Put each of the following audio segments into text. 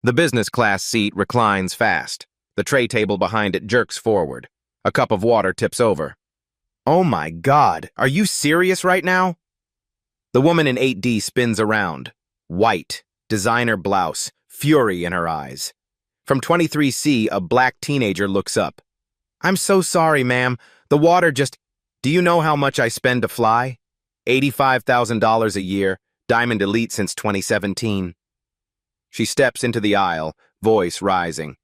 The business class seat reclines fast. The tray table behind it jerks forward. A cup of water tips over. Oh my God, are you serious right now? The woman in 8D spins around. White, designer blouse, fury in her eyes. From 23C, a black teenager looks up. I'm so sorry, ma'am. The water just... Do you know how much I spend to fly? $85,000 a year, Diamond Elite since 2017. She steps into the aisle, voice rising.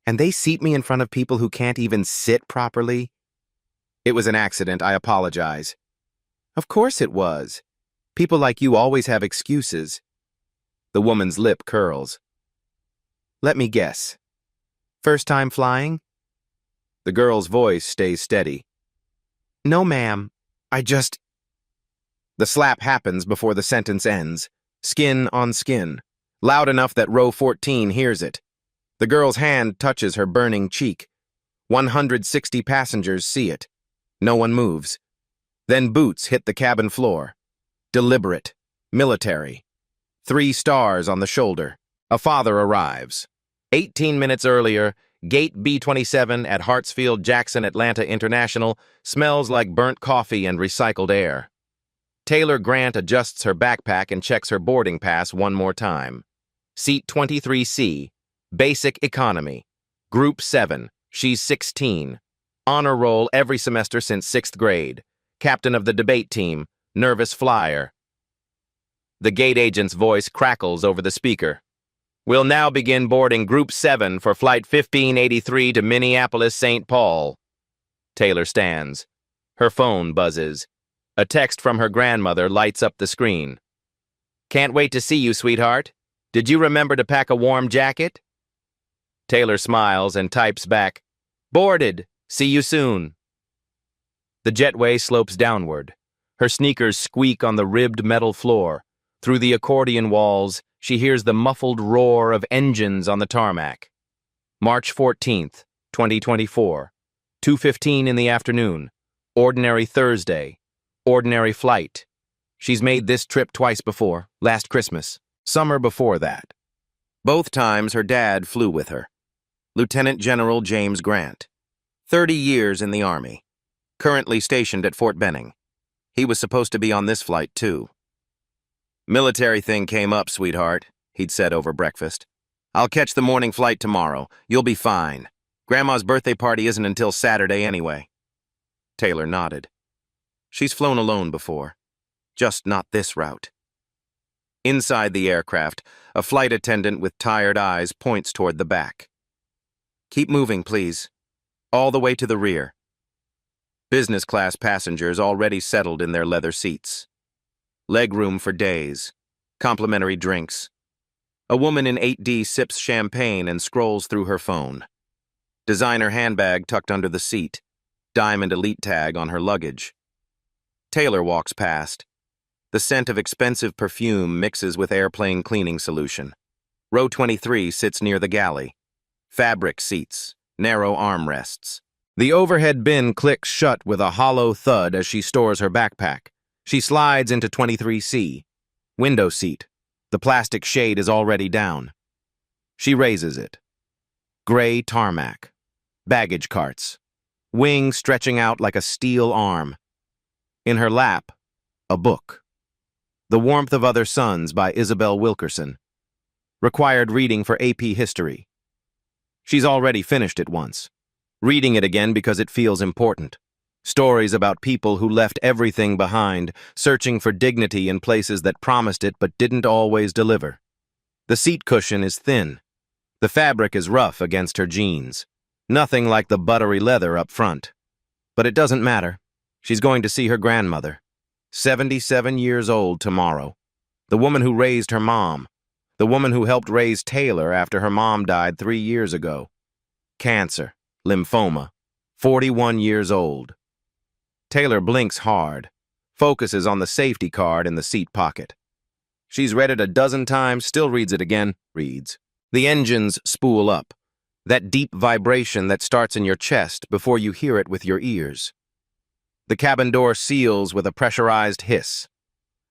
And they seat me in front of people who can't even sit properly? It was an accident, I apologize. Of course it was. People like you always have excuses. The woman's lip curls. Let me guess. First time flying? The girl's voice stays steady. No, ma'am. The slap happens before the sentence ends. Skin on skin. Loud enough that row 14 hears it. The girl's hand touches her burning cheek. 160 passengers see it. No one moves. Then boots hit the cabin floor. Deliberate. Military. 3 stars on the shoulder. A father arrives. 18 minutes earlier, Gate B27 at Hartsfield-Jackson Atlanta International smells like burnt coffee and recycled air. Taylor Grant adjusts her backpack and checks her boarding pass one more time. Seat 23C, Basic Economy. Group 7, she's 16. Honor roll every semester since 6th grade. Captain of the debate team, nervous flyer. The gate agent's voice crackles over the speaker. We'll now begin boarding Group 7 for Flight 1583 to Minneapolis-St. Paul. Taylor stands. Her phone buzzes. A text from her grandmother lights up the screen. Can't wait to see you, sweetheart. Did you remember to pack a warm jacket? Taylor smiles and types back, Boarded. See you soon. The jetway slopes downward. Her sneakers squeak on the ribbed metal floor. Through the accordion walls, she hears the muffled roar of engines on the tarmac. March 14th, 2024. 2:15 in the afternoon. Ordinary Thursday. Ordinary flight. She's made this trip twice before, last Christmas, summer before that. Both times her dad flew with her. Lieutenant General James Grant. 30 years in the Army. Currently stationed at Fort Benning. He was supposed to be on this flight, too. Military thing came up, sweetheart, he'd said over breakfast. I'll catch the morning flight tomorrow. You'll be fine. Grandma's birthday party isn't until Saturday anyway. Taylor nodded. She's flown alone before. Just not this route. Inside the aircraft, a flight attendant with tired eyes points toward the back. Keep moving, please. All the way to the rear. Business class passengers already settled in their leather seats. Legroom for days. Complimentary drinks. A woman in 8D sips champagne and scrolls through her phone. Designer handbag tucked under the seat. Diamond Elite tag on her luggage. Taylor walks past. The scent of expensive perfume mixes with airplane cleaning solution. Row 23 sits near the galley. Fabric seats. Narrow armrests. The overhead bin clicks shut with a hollow thud as she stores her backpack. She slides into 23C. Window seat. The plastic shade is already down. She raises it. Gray tarmac. Baggage carts. Wing stretching out like a steel arm. In her lap, a book. The Warmth of Other Suns by Isabel Wilkerson. Required reading for AP History. She's already finished it once. Reading it again because it feels important. Stories about people who left everything behind, searching for dignity in places that promised it but didn't always deliver. The seat cushion is thin. The fabric is rough against her jeans. Nothing like the buttery leather up front. But it doesn't matter. She's going to see her grandmother. 77 years old tomorrow. The woman who raised her mom. The woman who helped raise Taylor after her mom died 3 years ago. Cancer. Lymphoma. 41 years old. Taylor blinks hard, focuses on the safety card in the seat pocket. She's read it a dozen times, still reads it again, reads. The engines spool up, that deep vibration that starts in your chest before you hear it with your ears. The cabin door seals with a pressurized hiss.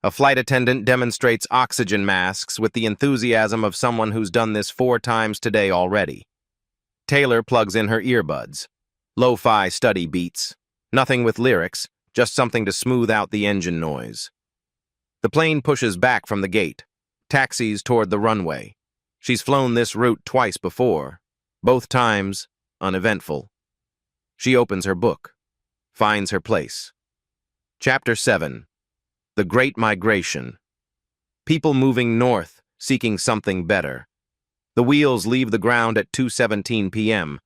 A flight attendant demonstrates oxygen masks with the enthusiasm of someone who's done this 4 times today already. Taylor plugs in her earbuds. Lo-fi study beats. Nothing with lyrics, just something to smooth out the engine noise. The plane pushes back from the gate, taxis toward the runway. She's flown this route twice before, both times uneventful. She opens her book, finds her place. Chapter 7. The Great Migration. People moving north, seeking something better. The wheels leave the ground at 2:17 p.m.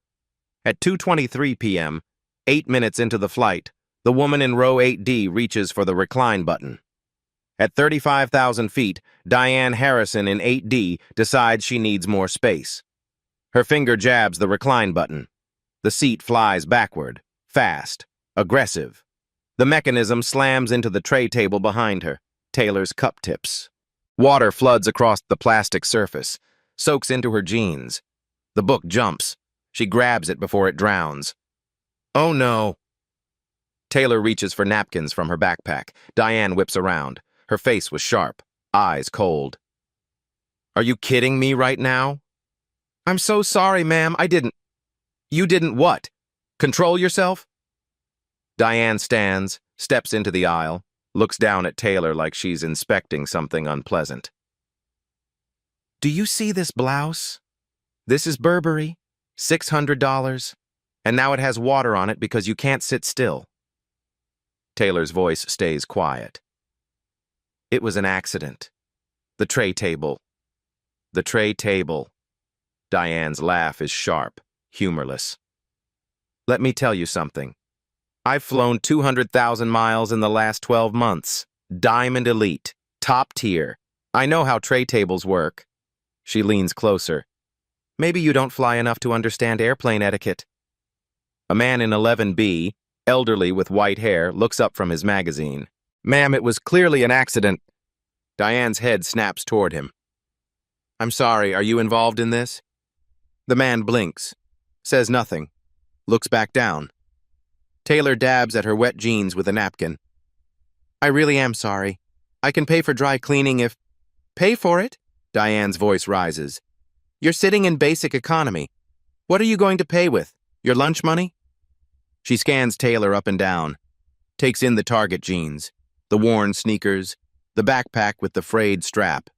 At 2:23 p.m., 8 minutes into the flight, the woman in row 8D reaches for the recline button. At 35,000 feet, Diane Harrison in 8D decides she needs more space. Her finger jabs the recline button. The seat flies backward, fast, aggressive. The mechanism slams into the tray table behind her, Taylor's cup tips. Water floods across the plastic surface, soaks into her jeans. The book jumps. She grabs it before it drowns. Oh no! Taylor reaches for napkins from her backpack. Diane whips around. Her face was sharp, eyes cold. Are you kidding me right now? I'm so sorry, ma'am. I didn't. You didn't what? Control yourself? Diane stands, steps into the aisle, looks down at Taylor like she's inspecting something unpleasant. Do you see this blouse? This is Burberry, $600, and now it has water on it because you can't sit still. Taylor's voice stays quiet. It was an accident. The tray table. The tray table. Diane's laugh is sharp, humorless. Let me tell you something. I've flown 200,000 miles in the last 12 months. Diamond Elite. Top tier. I know how tray tables work. She leans closer. Maybe you don't fly enough to understand airplane etiquette. A man in 11B, elderly with white hair, looks up from his magazine. Ma'am, it was clearly an accident. Diane's head snaps toward him. I'm sorry, are you involved in this? The man blinks, says nothing, looks back down. Taylor dabs at her wet jeans with a napkin. I really am sorry. I can pay for dry cleaning if... Pay for it? Diane's voice rises. You're sitting in basic economy. What are you going to pay with? Your lunch money? She scans Taylor up and down, takes in the Target jeans, the worn sneakers, the backpack with the frayed strap.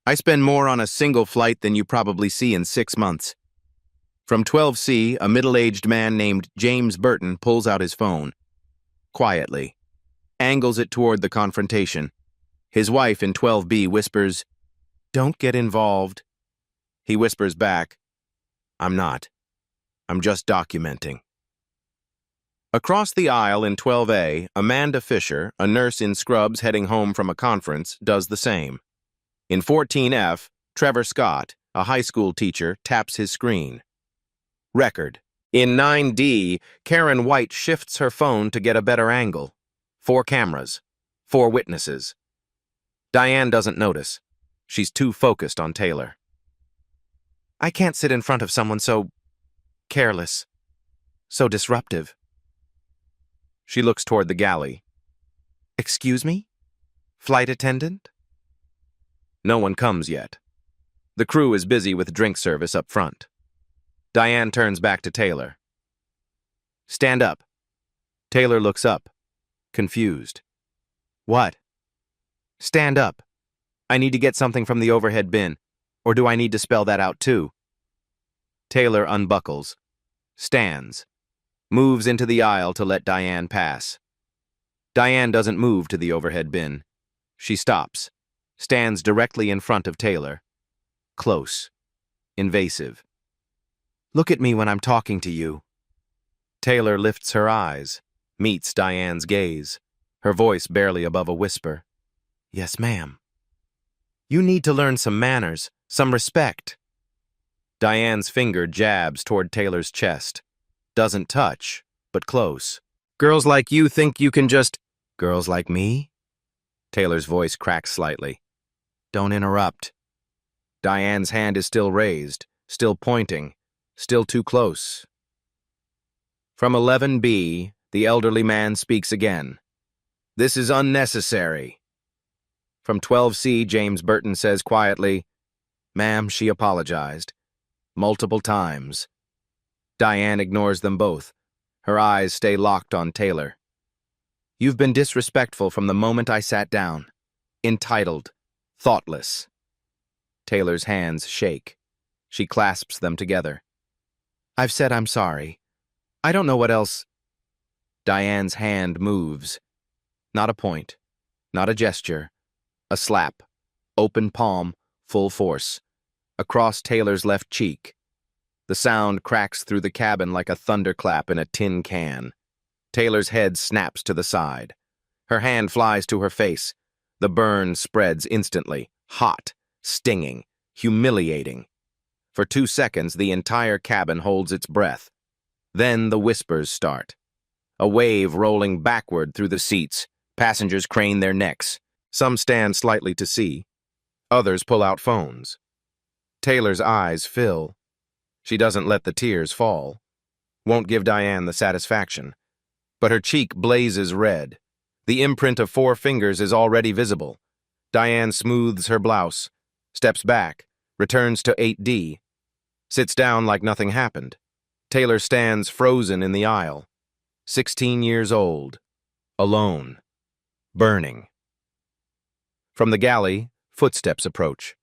I spend more on a single flight than you probably see in 6 months. From 12C, a middle-aged man named James Burton pulls out his phone. Quietly. Angles it toward the confrontation. His wife in 12B whispers, Don't get involved. He whispers back, I'm not. I'm just documenting. Across the aisle in 12A, Amanda Fisher, a nurse in scrubs heading home from a conference, does the same. In 14F, Trevor Scott, a high school teacher, taps his screen. Record. In 9D, Karen White shifts her phone to get a better angle. 4 cameras. 4 witnesses. Diane doesn't notice. She's too focused on Taylor. I can't sit in front of someone so careless, so disruptive. She looks toward the galley. Excuse me? Flight attendant? No one comes yet. The crew is busy with drink service up front. Diane turns back to Taylor. Stand up. Taylor looks up, confused. What? Stand up. I need to get something from the overhead bin. Or do I need to spell that out too? Taylor unbuckles, stands, moves into the aisle to let Diane pass. Diane doesn't move to the overhead bin. She stops, stands directly in front of Taylor. Close, invasive. Look at me when I'm talking to you. Taylor lifts her eyes, meets Diane's gaze, her voice barely above a whisper. Yes, ma'am. You need to learn some manners, some respect. Diane's finger jabs toward Taylor's chest. Doesn't touch, but close. Girls like you think you can just... Girls like me? Taylor's voice cracks slightly. Don't interrupt. Diane's hand is still raised, still pointing, still too close. From 11B, the elderly man speaks again. This is unnecessary. From 12C, James Burton says quietly, "Ma'am, she apologized. Multiple times." Diane ignores them both. Her eyes stay locked on Taylor. "You've been disrespectful from the moment I sat down. Entitled. Thoughtless." Taylor's hands shake. She clasps them together. "I've said I'm sorry. I don't know what else." Diane's hand moves. Not a point. Not a gesture. A slap. Open palm, full force. Across Taylor's left cheek. The sound cracks through the cabin like a thunderclap in a tin can. Taylor's head snaps to the side. Her hand flies to her face. The burn spreads instantly. Hot. Stinging. Humiliating. For 2 seconds, the entire cabin holds its breath. Then the whispers start. A wave rolling backward through the seats. Passengers crane their necks. Some stand slightly to see. Others pull out phones. Taylor's eyes fill. She doesn't let the tears fall. Won't give Diane the satisfaction. But her cheek blazes red. The imprint of 4 fingers is already visible. Diane smooths her blouse, steps back, returns to 8D, sits down like nothing happened. Taylor stands frozen in the aisle. 16 years old. Alone. Burning. From the galley, footsteps approach.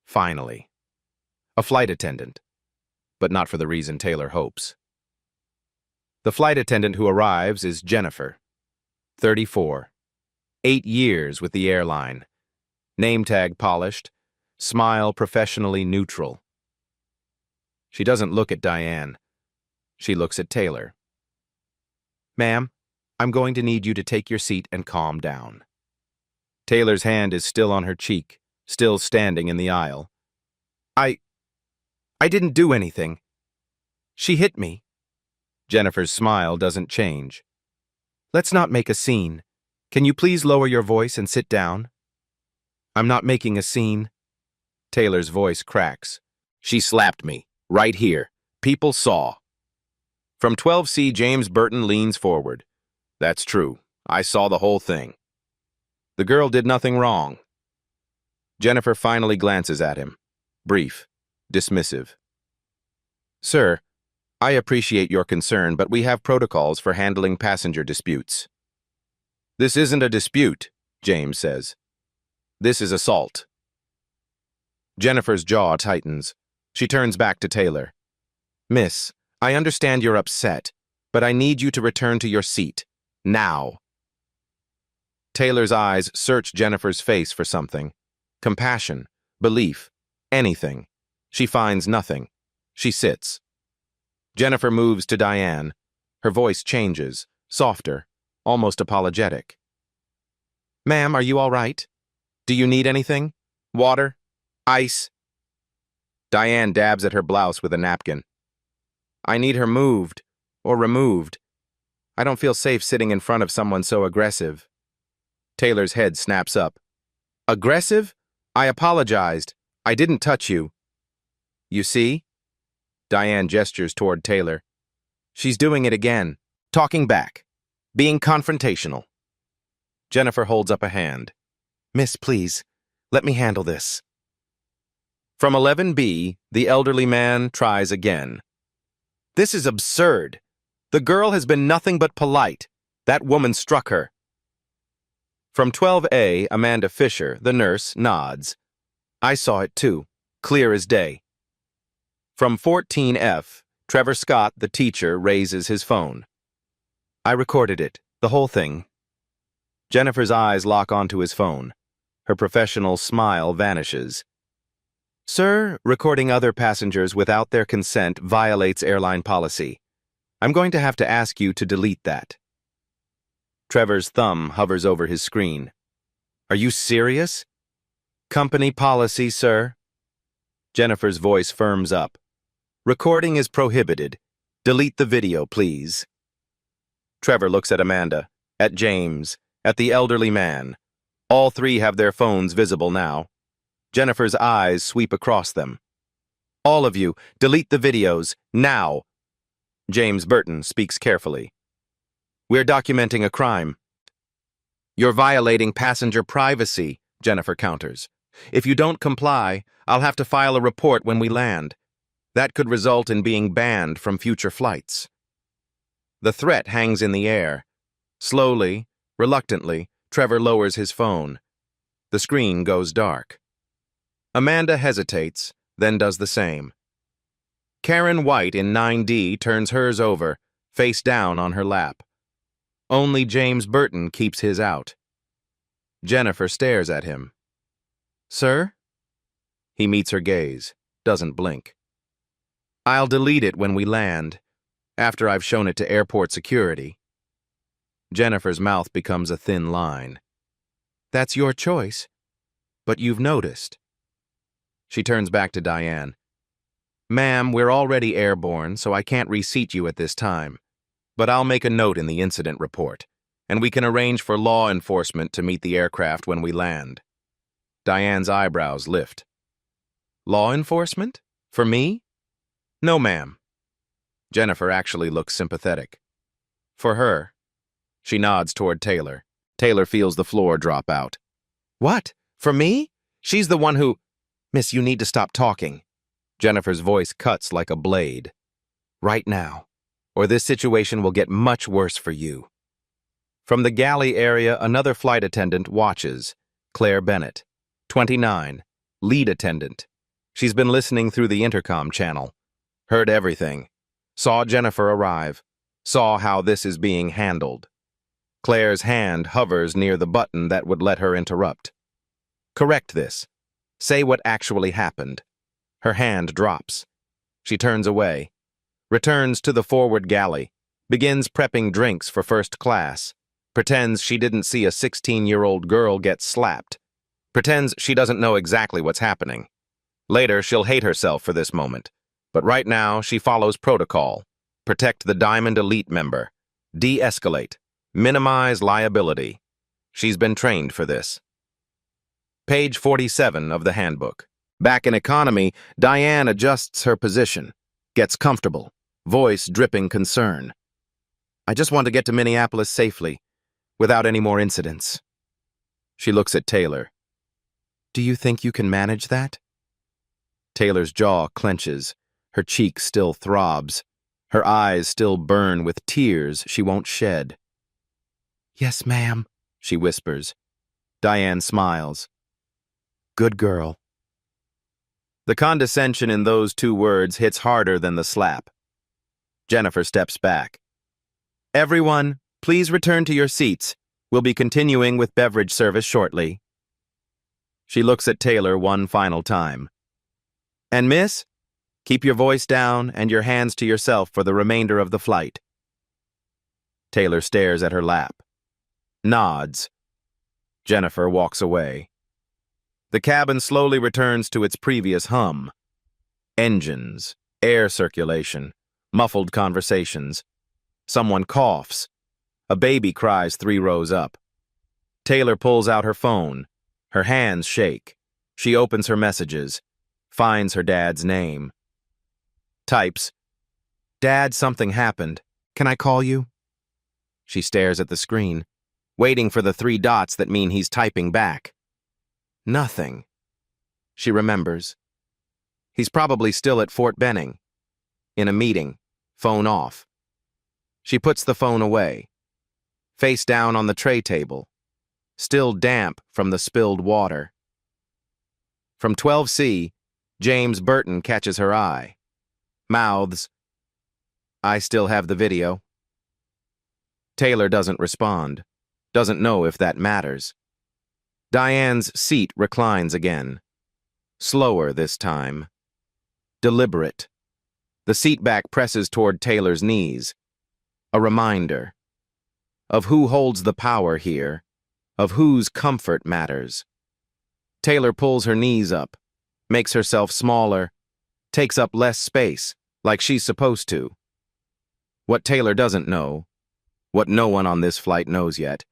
Finally. A flight attendant. But not for the reason Taylor hopes. The flight attendant who arrives is Jennifer, 34. 8 years with the airline. Name tag polished, smile professionally neutral. She doesn't look at Diane. She looks at Taylor. "Ma'am, I'm going to need you to take your seat and calm down." Taylor's hand is still on her cheek, still standing in the aisle. I didn't do anything. She hit me." Jennifer's smile doesn't change. "Let's not make a scene. Can you please lower your voice and sit down?" "I'm not making a scene." Taylor's voice cracks. "She slapped me, right here. People saw." From 12C, James Burton leans forward. "That's true. I saw the whole thing." The girl did nothing wrong. Jennifer finally glances at him. Brief. Dismissive. "Sir, I appreciate your concern, but we have protocols for handling passenger disputes." "This isn't a dispute," James says. "This is assault." Jennifer's jaw tightens. She turns back to Taylor. "Miss, I understand you're upset, but I need you to return to your seat. Now." Taylor's eyes search Jennifer's face for something. Compassion, belief, anything. She finds nothing. She sits. Jennifer moves to Diane. Her voice changes, softer, almost apologetic. "Ma'am, are you all right? Do you need anything? Water? Ice?" Diane dabs at her blouse with a napkin. "I need her moved, or removed. I don't feel safe sitting in front of someone so aggressive." Taylor's head snaps up. "Aggressive? I apologized. I didn't touch you." "You see?" Diane gestures toward Taylor. "She's doing it again. Talking back. Being confrontational." Jennifer holds up a hand. "Miss, please, let me handle this." From 11B, the elderly man tries again. "This is absurd. The girl has been nothing but polite. That woman struck her." From 12A, Amanda Fisher, the nurse, nods. "I saw it too, clear as day." From 14F, Trevor Scott, the teacher, raises his phone. "I recorded it, the whole thing." Jennifer's eyes lock onto his phone. Her professional smile vanishes. "Sir, recording other passengers without their consent violates airline policy. I'm going to have to ask you to delete that." Trevor's thumb hovers over his screen. "Are you serious?" "Company policy, sir." Jennifer's voice firms up. "Recording is prohibited. Delete the video, please." Trevor looks at Amanda, at James, at the elderly man. All 3 have their phones visible now. Jennifer's eyes sweep across them. "All of you, delete the videos, now." James Burton speaks carefully. "We're documenting a crime. You're violating passenger privacy. Jennifer counters. If you don't comply, I'll have to file a report when we land. That could result in being banned from future flights. The threat hangs in the air. Slowly, reluctantly, Trevor lowers his phone. The screen goes dark. Amanda hesitates, then does the same. Karen White in 9D turns hers over, face down on her lap. Only James Burton keeps his out. Jennifer stares at him. Sir? He meets her gaze, doesn't blink. I'll delete it when we land, after I've shown it to airport security. Jennifer's mouth becomes a thin line. That's your choice, but you've noticed. She turns back to Diane. Ma'am, we're already airborne, so I can't reseat you at this time. But I'll make a note in the incident report, and we can arrange for law enforcement to meet the aircraft when we land. Diane's eyebrows lift. Law enforcement? For me? No, ma'am. Jennifer actually looks sympathetic. For her. She nods toward Taylor. Taylor feels the floor drop out. What? For me? She's the one who... Miss, you need to stop talking. Jennifer's voice cuts like a blade. Right now, or this situation will get much worse for you. From the galley area, another flight attendant watches. Claire Bennett, 29, lead attendant. She's been listening through the intercom channel. Heard everything. Saw Jennifer arrive. Saw how this is being handled. Claire's hand hovers near the button that would let her interrupt. Correct this. Say what actually happened. Her hand drops. She turns away. Returns to the forward galley. Begins prepping drinks for first class. Pretends she didn't see a 16-year-old girl get slapped. Pretends she doesn't know exactly what's happening. Later, she'll hate herself for this moment. But right now, she follows protocol. Protect the Diamond Elite member. De-escalate. Minimize liability. She's been trained for this. Page 47 of the handbook. Back in economy, Diane adjusts her position. Gets comfortable. Voice dripping concern. I just want to get to Minneapolis safely, without any more incidents. She looks at Taylor. Do you think you can manage that? Taylor's jaw clenches. Her cheek still throbs. Her eyes still burn with tears she won't shed. Yes, ma'am, she whispers. Diane smiles. Good girl. The condescension in those two words hits harder than the slap. Jennifer steps back. Everyone, please return to your seats. We'll be continuing with beverage service shortly. She looks at Taylor one final time. And miss, keep your voice down and your hands to yourself for the remainder of the flight. Taylor stares at her lap. Nods. Jennifer walks away. The cabin slowly returns to its previous hum. Engines, air circulation, muffled conversations. Someone coughs. A baby cries 3 rows up. Taylor pulls out her phone. Her hands shake. She opens her messages. Finds her dad's name. Types. Dad, something happened. Can I call you? She stares at the screen, waiting for the 3 dots that mean he's typing back. Nothing. She remembers. He's probably still at Fort Benning. In a meeting. Phone off. She puts the phone away. Face down on the tray table. Still damp from the spilled water. From 12C, James Burton catches her eye. Mouths. I still have the video. Taylor doesn't respond. Doesn't know if that matters. Diane's seat reclines again. Slower this time. Deliberate. The seat back presses toward Taylor's knees. A reminder. Of who holds the power here. Of whose comfort matters. Taylor pulls her knees up. Makes herself smaller. Takes up less space, like she's supposed to. What Taylor doesn't know, what no one on this flight knows yet,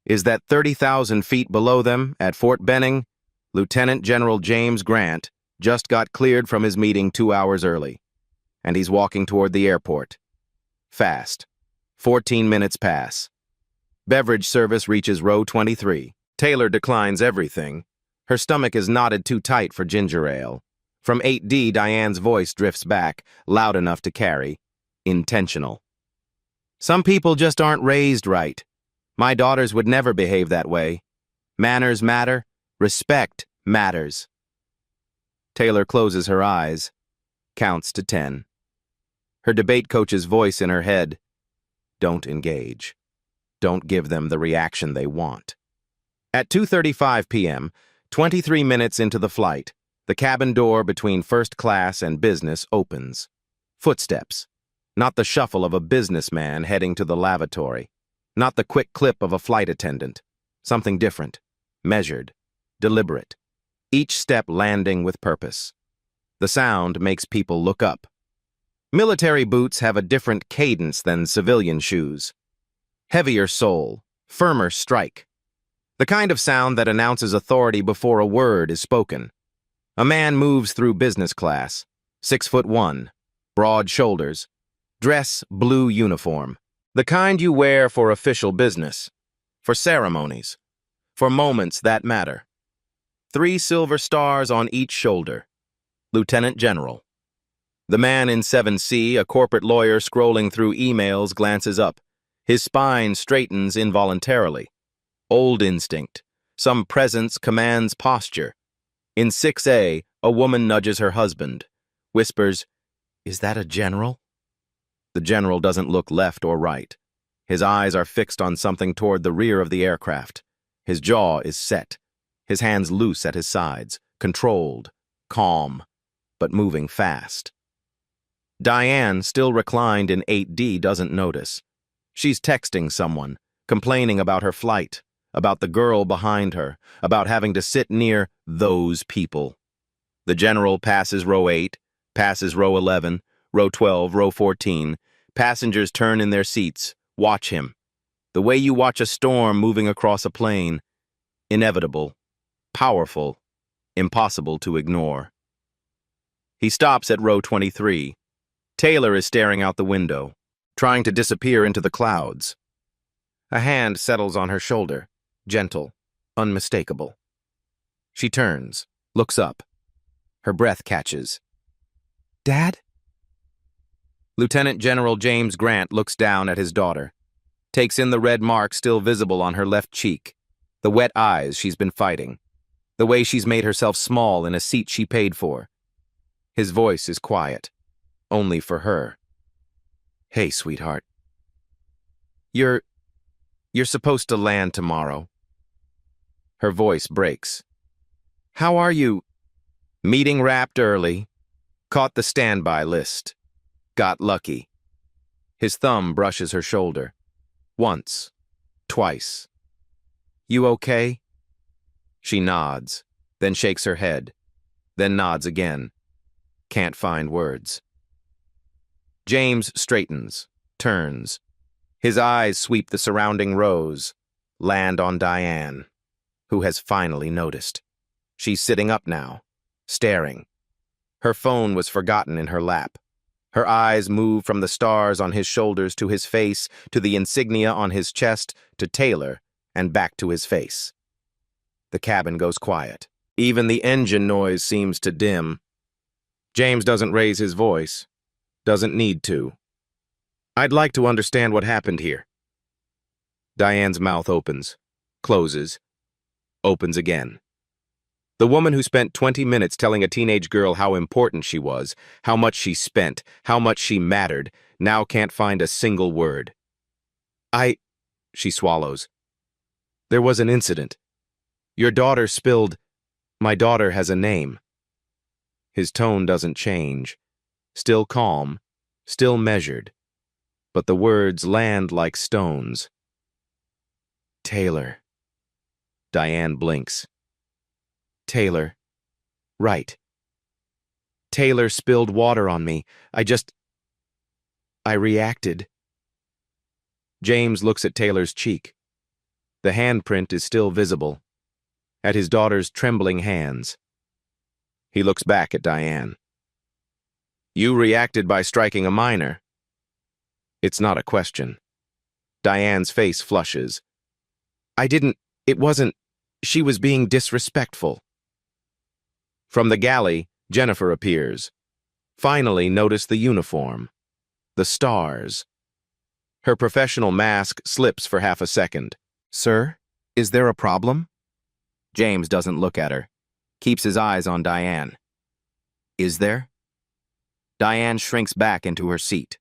is that 30,000 feet below them, at Fort Benning, Lieutenant General James Grant just got cleared from his meeting 2 hours early, and he's walking toward the airport. Fast. 14 minutes pass. Beverage service reaches row 23. Taylor declines everything, Her stomach is knotted too tight for ginger ale. From 8D, Diane's voice drifts back, loud enough to carry. Intentional. Some people just aren't raised right. My daughters would never behave that way. Manners matter. Respect matters. Taylor closes her eyes, counts to 10. Her debate coach's voice in her head. Don't engage. Don't give them the reaction they want. At 2:35 p.m., 23 minutes into the flight, the cabin door between first class and business opens. Footsteps. Not the shuffle of a businessman heading to the lavatory. Not the quick clip of a flight attendant. Something different. Measured. Deliberate. Each step landing with purpose. The sound makes people look up. Military boots have a different cadence than civilian shoes. Heavier sole, firmer strike. The kind of sound that announces authority before a word is spoken. A man moves through business class, 6'1", broad shoulders, dress blue uniform. The kind you wear for official business, for ceremonies, for moments that matter. 3 silver stars on each shoulder. Lieutenant General. The man in 7C, a corporate lawyer scrolling through emails, glances up. His spine straightens involuntarily. Old instinct. Some presence commands posture. In 6A, a woman nudges her husband. Whispers, "Is that a general?" The general doesn't look left or right. His eyes are fixed on something toward the rear of the aircraft. His jaw is set. His hands loose at his sides, controlled, calm, but moving fast. Diane, still reclined in 8D, doesn't notice. She's texting someone, complaining about her flight, about the girl behind her, about having to sit near those people. The general passes row 8, passes row 11, row 12, row 14. Passengers turn in their seats, watch him. The way you watch a storm moving across a plain. Inevitable. Powerful, impossible to ignore. He stops at row 23. Taylor is staring out the window, trying to disappear into the clouds. A hand settles on her shoulder, gentle, unmistakable. She turns, looks up. Her breath catches. "Dad?" Lieutenant General James Grant looks down at his daughter, takes in the red mark still visible on her left cheek, the wet eyes she's been fighting. The way she's made herself small in a seat she paid for. His voice is quiet, only for her. "Hey, sweetheart. You're supposed to land tomorrow." Her voice breaks. "How are you?" "Meeting wrapped early. Caught the standby list. Got lucky." His thumb brushes her shoulder. Once. Twice. "You okay?" She nods, then shakes her head, then nods again. Can't find words. James straightens, turns. His eyes sweep the surrounding rows, land on Diane, who has finally noticed. She's sitting up now, staring. Her phone was forgotten in her lap. Her eyes move from the stars on his shoulders to his face, to the insignia on his chest, to Taylor, and back to his face. The cabin goes quiet. Even the engine noise seems to dim. James doesn't raise his voice. Doesn't need to. "I'd like to understand what happened here." Diane's mouth opens, closes, opens again. The woman who spent 20 minutes telling a teenage girl how important she was, how much she spent, how much she mattered, now can't find a single word. She swallows. "There was an incident. Your daughter spilled. My daughter has a name." His tone doesn't change. Still calm, still measured. But the words land like stones. "Taylor." Diane blinks. "Taylor. Right. Taylor spilled water on me. I reacted." James looks at Taylor's cheek. The handprint is still visible. At his daughter's trembling hands. He looks back at Diane. "You reacted by striking a minor." It's not a question. Diane's face flushes. It wasn't. She was being disrespectful." From the galley, Jennifer appears. Finally, notice the uniform. The stars. Her professional mask slips for half a second. "Sir, is there a problem?" James doesn't look at her. Keeps his eyes on Diane. "Is there?" Diane shrinks back into her seat.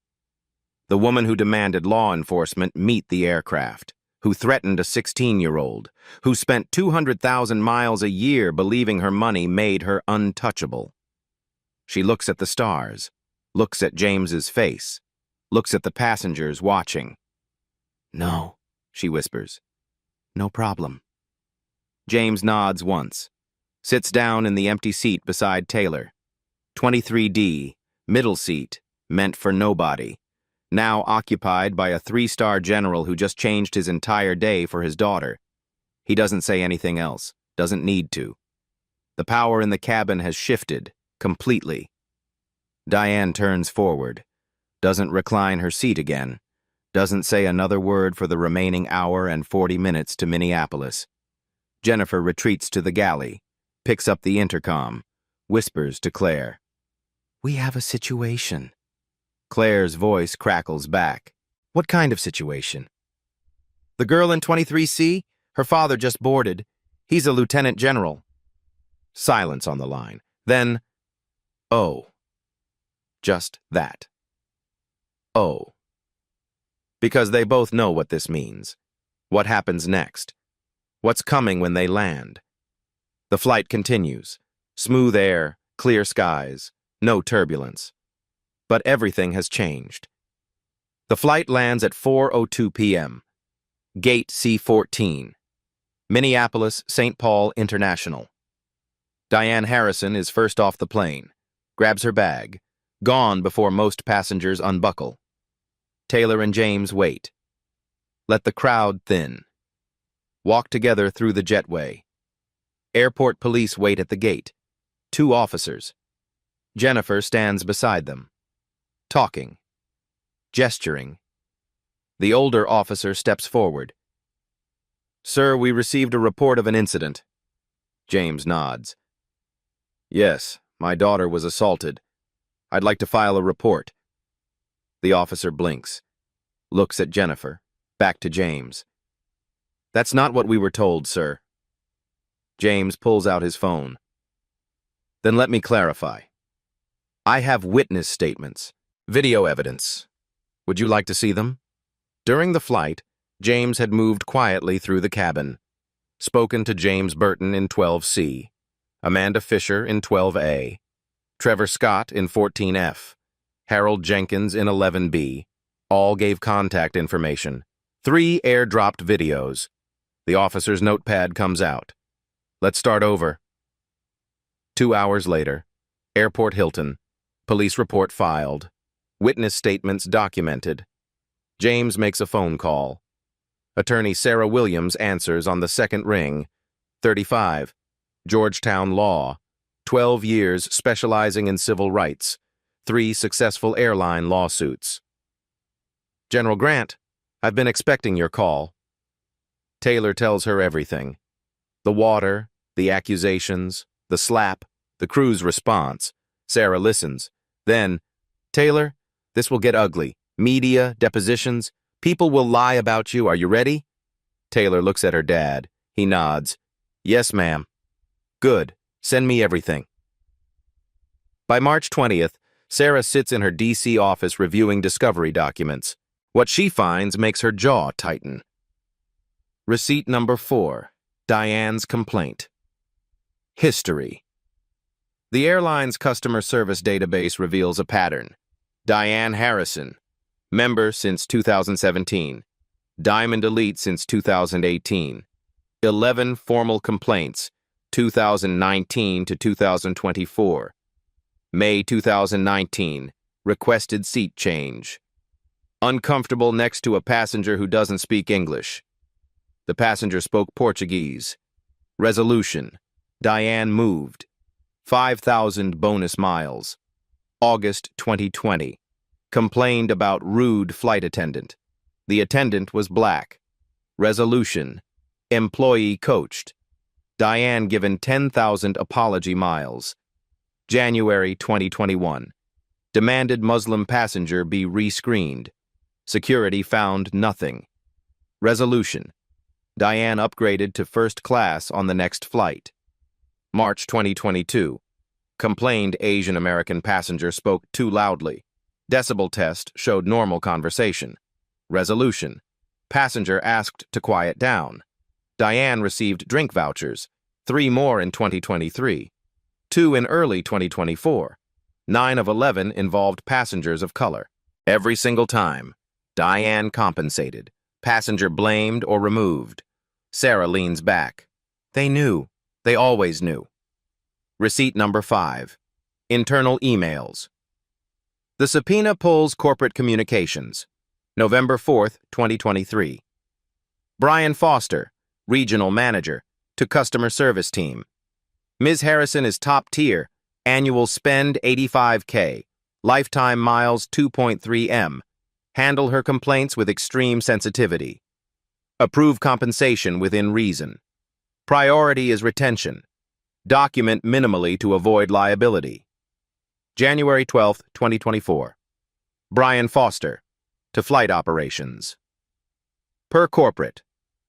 The woman who demanded law enforcement meet the aircraft, who threatened a 16-year-old, who spent 200,000 miles a year believing her money made her untouchable. She looks at the stars, looks at James's face, looks at the passengers watching. "No," she whispers. "No problem." James nods once, sits down in the empty seat beside Taylor. 23D, middle seat, meant for nobody, now occupied by a 3-star general who just changed his entire day for his daughter. He doesn't say anything else, doesn't need to. The power in the cabin has shifted, completely. Diane turns forward, doesn't recline her seat again, doesn't say another word for the remaining hour and 40 minutes to Minneapolis. Jennifer retreats to the galley, picks up the intercom, whispers to Claire. "We have a situation." Claire's voice crackles back. "What kind of situation?" "The girl in 23C? Her father just boarded. He's a lieutenant general." Silence on the line. Then, "Oh." Just that. "Oh." Because they both know what this means. What happens next. What's coming when they land. The flight continues. Smooth air, clear skies, no turbulence. But everything has changed. The flight lands at 4:02 p.m. Gate C-14. Minneapolis-St. Paul International. Diane Harrison is first off the plane, grabs her bag, gone before most passengers unbuckle. Taylor and James wait. Let the crowd thin. Walk together through the jetway. Airport police wait at the gate. 2 officers. Jennifer stands beside them. Talking. Gesturing. The older officer steps forward. "Sir, we received a report of an incident." James nods. "Yes, my daughter was assaulted. I'd like to file a report." The officer blinks. Looks at Jennifer. Back to James. "That's not what we were told, sir." James pulls out his phone. "Then let me clarify. I have witness statements, video evidence. Would you like to see them?" During the flight, James had moved quietly through the cabin, spoken to James Burton in 12C, Amanda Fisher in 12A, Trevor Scott in 14F, Harold Jenkins in 11B. All gave contact information. 3 airdropped videos. The officer's notepad comes out. "Let's start over." 2 hours later, Airport Hilton, police report filed, witness statements documented. James makes a phone call. Attorney Sarah Williams answers on the second ring. 35, Georgetown Law, 12 years specializing in civil rights, 3 successful airline lawsuits. "General Grant, I've been expecting your call." Taylor tells her everything. The water, the accusations, the slap, the crew's response. Sarah listens. Then, "Taylor, this will get ugly. Media, depositions. People will lie about you. Are you ready?" Taylor looks at her dad. He nods. "Yes, ma'am." "Good. Send me everything." By March 20th, Sarah sits in her D.C. office reviewing discovery documents. What she finds makes her jaw tighten. Receipt number 4, Diane's complaint. History. The airline's customer service database reveals a pattern. Diane Harrison, member since 2017. Diamond Elite since 2018. 11 formal complaints, 2019 to 2024. May 2019, requested seat change. Uncomfortable next to a passenger who doesn't speak English. The passenger spoke Portuguese. Resolution. Diane moved. 5,000 bonus miles. August 2020. Complained about rude flight attendant. The attendant was black. Resolution. Employee coached. Diane given 10,000 apology miles. January 2021. Demanded Muslim passenger be rescreened. Security found nothing. Resolution. Diane upgraded to first class on the next flight. March 2022. Complained Asian American passenger spoke too loudly. Decibel test showed normal conversation. Resolution. Passenger asked to quiet down. Diane received drink vouchers, 3 more in 2023, 2 in early 2024. 9 of 11 involved passengers of color. Every single time, Diane compensated. Passenger blamed or removed. Sarah leans back. They knew. They always knew. Receipt number 5. Internal emails. The subpoena pulls corporate communications. November 4th, 2023. Brian Foster, regional manager, to customer service team. Ms. Harrison is top tier. Annual spend $85K. Lifetime miles 2.3 M. Handle her complaints with extreme sensitivity. Approve compensation within reason. Priority is retention. Document minimally to avoid liability. January 12, 2024. Brian Foster, to flight operations. Per corporate,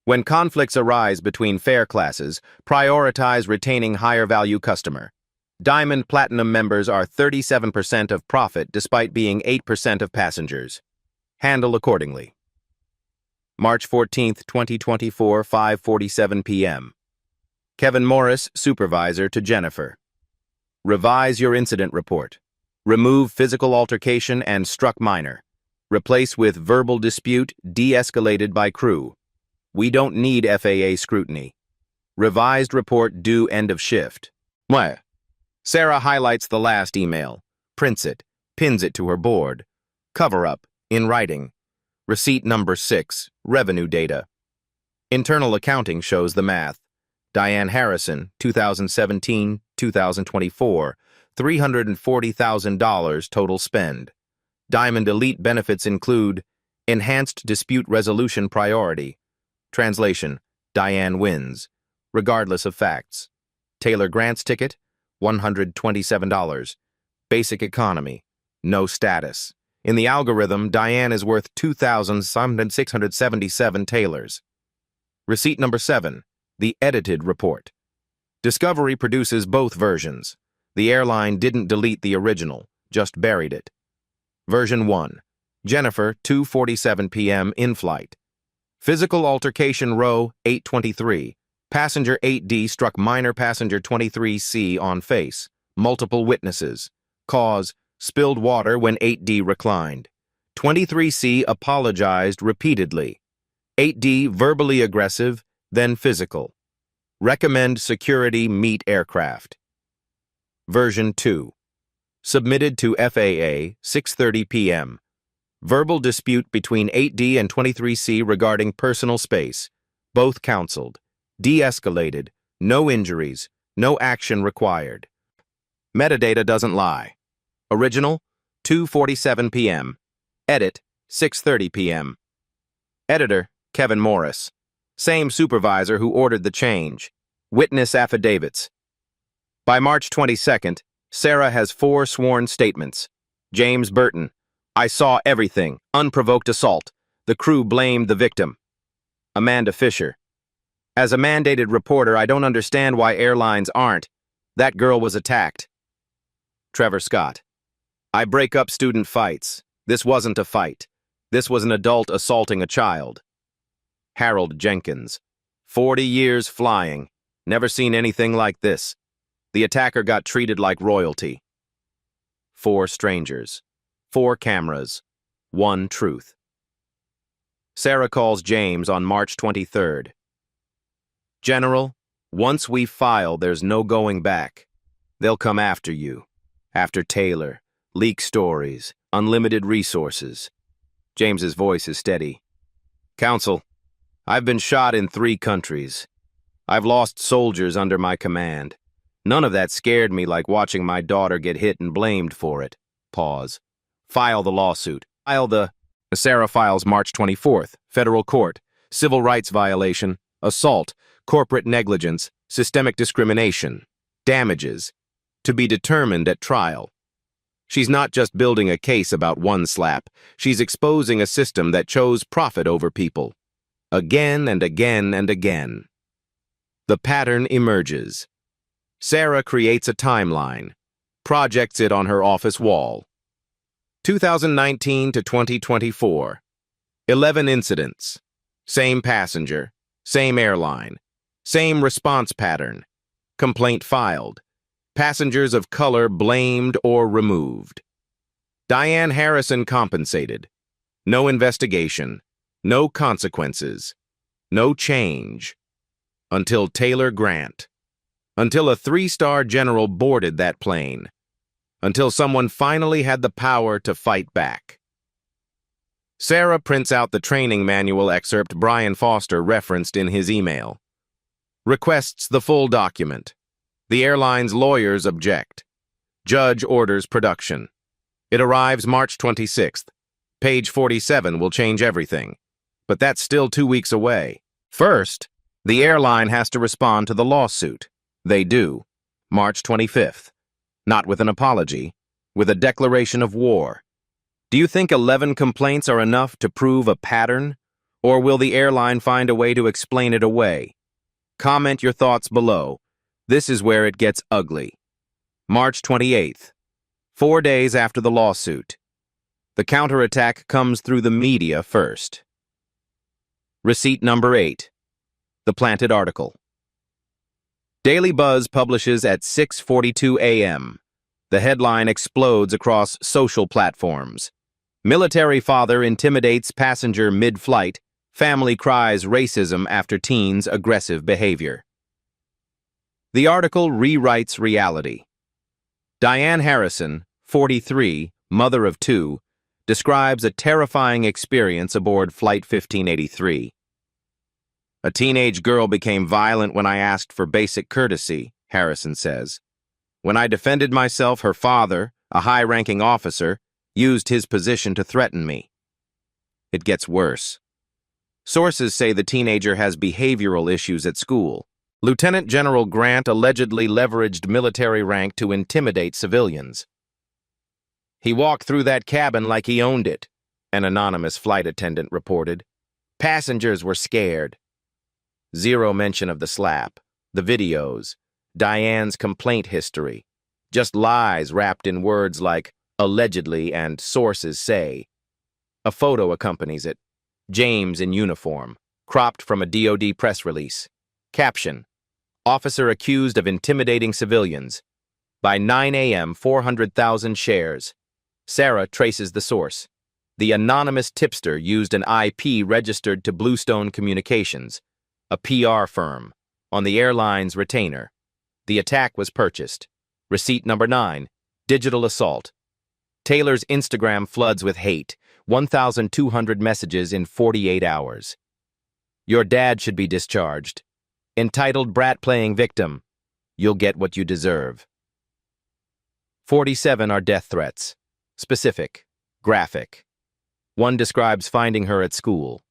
when conflicts arise between fare classes, prioritize retaining higher value customer. Diamond Platinum members are 37% of profit despite being 8% of passengers. Handle accordingly. March 14, 2024, 5:47 p.m. Kevin Morris, supervisor, to Jennifer. Revise your incident report. Remove physical altercation and struck minor. Replace with verbal dispute de-escalated by crew. We don't need FAA scrutiny. Revised report due end of shift. What? Sarah highlights the last email, prints it, pins it to her board. Cover up, in writing. Receipt number 6, revenue data. Internal accounting shows the math. Diane Harrison, 2017-2024, $340,000 total spend. Diamond Elite benefits include enhanced dispute resolution priority. Translation, Diane wins, regardless of facts. Taylor Grant's ticket, $127. Basic economy, no status. In the algorithm, Diane is worth 2,677 Taylors. Receipt number 7, the edited report. Discovery produces both versions. The airline didn't delete the original, just buried it. Version 1, Jennifer, 2:47 p.m. in flight. Physical altercation row 823. Passenger 8D struck minor passenger 23C on face. Multiple witnesses. Cause, spilled water when 8D reclined. 23C apologized repeatedly. 8D verbally aggressive, then physical. Recommend security meet aircraft. Version 2. Submitted to FAA, 6:30 p.m. Verbal dispute between 8D and 23C regarding personal space. Both counseled. De-escalated. No injuries. No action required. Metadata doesn't lie. Original, 2:47 p.m. Edit, 6:30 p.m. Editor, Kevin Morris. Same supervisor who ordered the change. Witness affidavits. By March 22nd, Sarah has 4 sworn statements. James Burton. I saw everything. Unprovoked assault. The crew blamed the victim. Amanda Fisher. As a mandated reporter, I don't understand why airlines aren't. That girl was attacked. Trevor Scott. I break up student fights. This wasn't a fight. This was an adult assaulting a child. Harold Jenkins. 40 years flying. Never seen anything like this. The attacker got treated like royalty. 4 strangers. 4 cameras. 1 truth. Sarah calls James on March 23rd. General, once we file, there's no going back. They'll come after you. After Taylor. Leak stories. Unlimited resources. James's voice is steady. Counsel, I've been shot in 3 countries. I've lost soldiers under my command. None of that scared me like watching my daughter get hit and blamed for it. Pause. File the lawsuit. Sarah files March 24th. Federal court. Civil rights violation. Assault. Corporate negligence. Systemic discrimination. Damages. To be determined at trial. She's not just building a case about one slap, she's exposing a system that chose profit over people. Again and again and again. The pattern emerges. Sarah creates a timeline, projects it on her office wall. 2019 to 2024. 11 incidents. Same passenger, same airline, same response pattern. Complaint filed. Passengers of color blamed or removed. Diane Harrison compensated. No investigation. No consequences. No change. Until Taylor Grant. Until a 3-star general boarded that plane. Until someone finally had the power to fight back. Sarah prints out the training manual excerpt Brian Foster referenced in his email. Requests the full document. The airline's lawyers object. Judge orders production. It arrives March 26th. Page 47 will change everything. But that's still 2 weeks away. First, the airline has to respond to the lawsuit. They do. March 25th. Not with an apology, with a declaration of war. Do you think 11 complaints are enough to prove a pattern? Or will the airline find a way to explain it away? Comment your thoughts below. This is where it gets ugly. March 28th. 4 days after the lawsuit. The counterattack comes through the media first. Receipt number 8. The planted article. Daily Buzz publishes at 6:42 a.m. The headline explodes across social platforms. Military father intimidates passenger mid-flight. Family cries racism after teen's aggressive behavior. The article rewrites reality. Diane Harrison, 43, mother of 2, describes a terrifying experience aboard Flight 1583. A teenage girl became violent when I asked for basic courtesy, Harrison says. When I defended myself, her father, a high-ranking officer, used his position to threaten me. It gets worse. Sources say the teenager has behavioral issues at school. Lieutenant General Grant allegedly leveraged military rank to intimidate civilians. He walked through that cabin like he owned it, an anonymous flight attendant reported. Passengers were scared. Zero mention of the slap, the videos, Diane's complaint history. Just lies wrapped in words like allegedly and sources say. A photo accompanies it. James in uniform, cropped from a DoD press release. Caption: Officer accused of intimidating civilians. By 9 a.m., 400,000 shares. Sarah traces the source. The anonymous tipster used an IP registered to Bluestone Communications, a PR firm, on the airline's retainer. The attack was purchased. Receipt number 9, digital assault. Taylor's Instagram floods with hate, 1,200 messages in 48 hours. Your dad should be discharged. Entitled brat playing victim. You'll get what you deserve. 47 are death threats. Specific. Graphic. One describes finding her at school.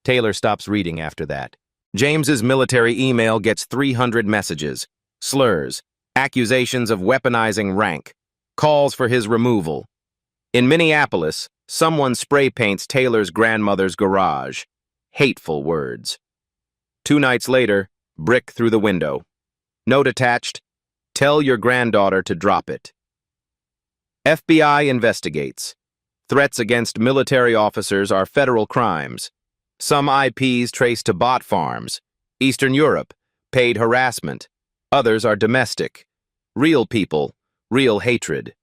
Taylor stops reading after that. James's military email gets 300 messages, slurs, accusations of weaponizing rank, calls for his removal. In Minneapolis, someone spray paints Taylor's grandmother's garage. Hateful words. 2 nights later, brick through the window. Note attached, tell your granddaughter to drop it. FBI investigates. Threats against military officers are federal crimes. Some IPs trace to bot farms. Eastern Europe, paid harassment. Others are domestic. Real people, real hatred.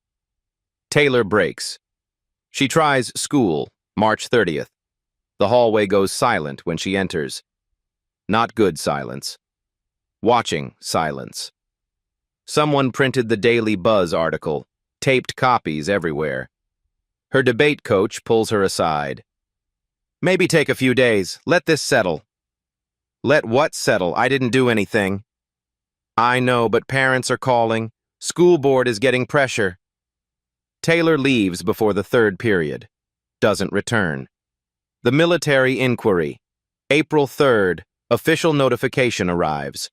Taylor breaks. She tries school, March 30th. The hallway goes silent when she enters. Not good silence. Watching silence. Someone printed the Daily Buzz article, taped copies everywhere. Her debate coach pulls her aside. Maybe take a few days. Let this settle. Let what settle? I didn't do anything. I know, but parents are calling. School board is getting pressure. Taylor leaves before the 3rd period. Doesn't return. The military inquiry. April 3rd, official notification arrives.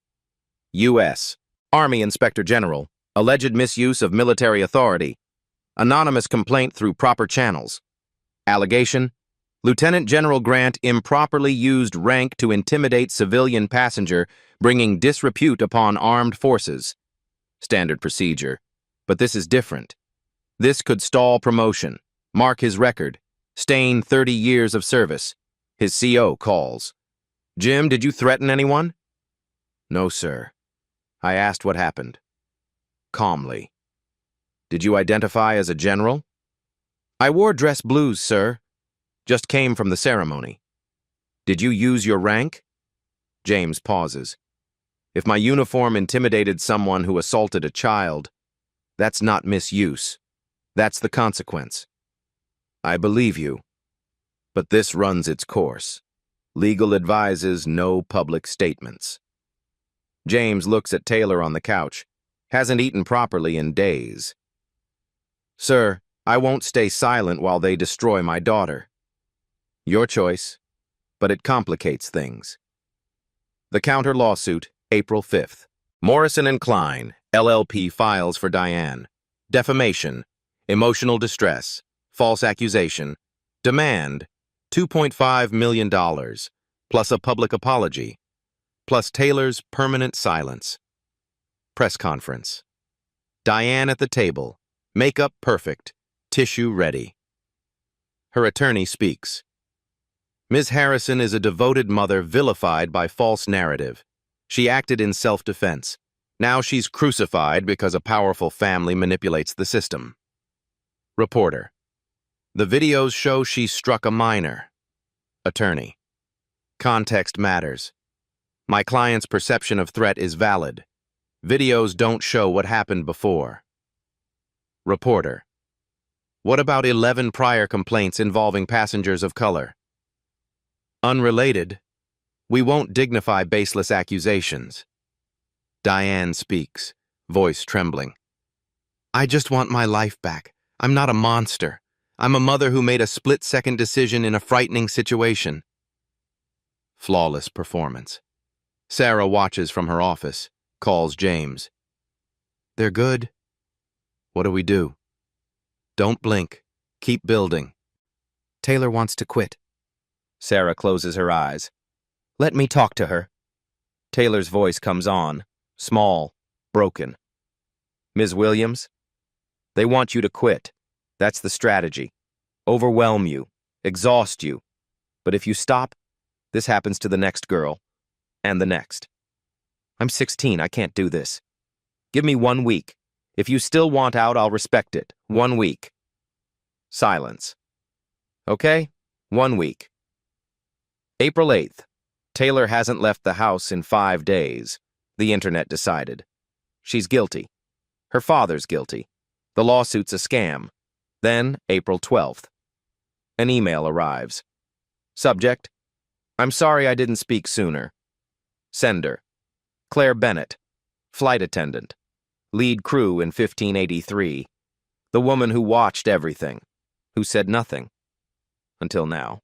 U.S. Army Inspector General. Alleged misuse of military authority. Anonymous complaint through proper channels. Allegation: Lieutenant General Grant improperly used rank to intimidate civilian passenger, bringing disrepute upon armed forces. Standard procedure. But this is different. This could stall promotion, mark his record, stain 30 years of service. His CO calls. Jim, did you threaten anyone? No, sir. I asked what happened. Calmly. Did you identify as a general? I wore dress blues, sir. Just came from the ceremony. Did you use your rank? James pauses. If my uniform intimidated someone who assaulted a child, that's not misuse. That's the consequence. I believe you. But this runs its course. Legal advises no public statements. James looks at Taylor on the couch. Hasn't eaten properly in days. Sir, I won't stay silent while they destroy my daughter. Your choice, but it complicates things. The counter lawsuit, April 5th. Morrison and Klein, LLP files for Diane. Defamation, emotional distress, false accusation, demand, $2.5 million, plus a public apology, plus Taylor's permanent silence. Press conference. Diane at the table, makeup perfect, tissue ready. Her attorney speaks. Ms. Harrison is a devoted mother vilified by false narrative. She acted in self-defense. Now she's crucified because a powerful family manipulates the system. Reporter. The videos show she struck a minor. Attorney. Context matters. My client's perception of threat is valid. Videos don't show what happened before. Reporter. What about 11 prior complaints involving passengers of color? Unrelated. We won't dignify baseless accusations. Diane speaks, voice trembling. I just want my life back. I'm not a monster. I'm a mother who made a split-second decision in a frightening situation. Flawless performance. Sarah watches from her office, calls James. They're good. What do we do? Don't blink. Keep building. Taylor wants to quit. Sarah closes her eyes. Let me talk to her. Taylor's voice comes on, small, broken. Ms. Williams, they want you to quit. That's the strategy. Overwhelm you, exhaust you. But if you stop, this happens to the next girl, and the next. I'm 16, I can't do this. Give me 1 week. If you still want out, I'll respect it. 1 week. Silence. Okay, 1 week. April 8th. Taylor hasn't left the house in 5 days. The internet decided. She's guilty. Her father's guilty. The lawsuit's a scam. Then, April 12th. An email arrives. Subject: I'm sorry I didn't speak sooner. Sender: Claire Bennett, flight attendant, lead crew in 1583. The woman who watched everything, who said nothing. Until now.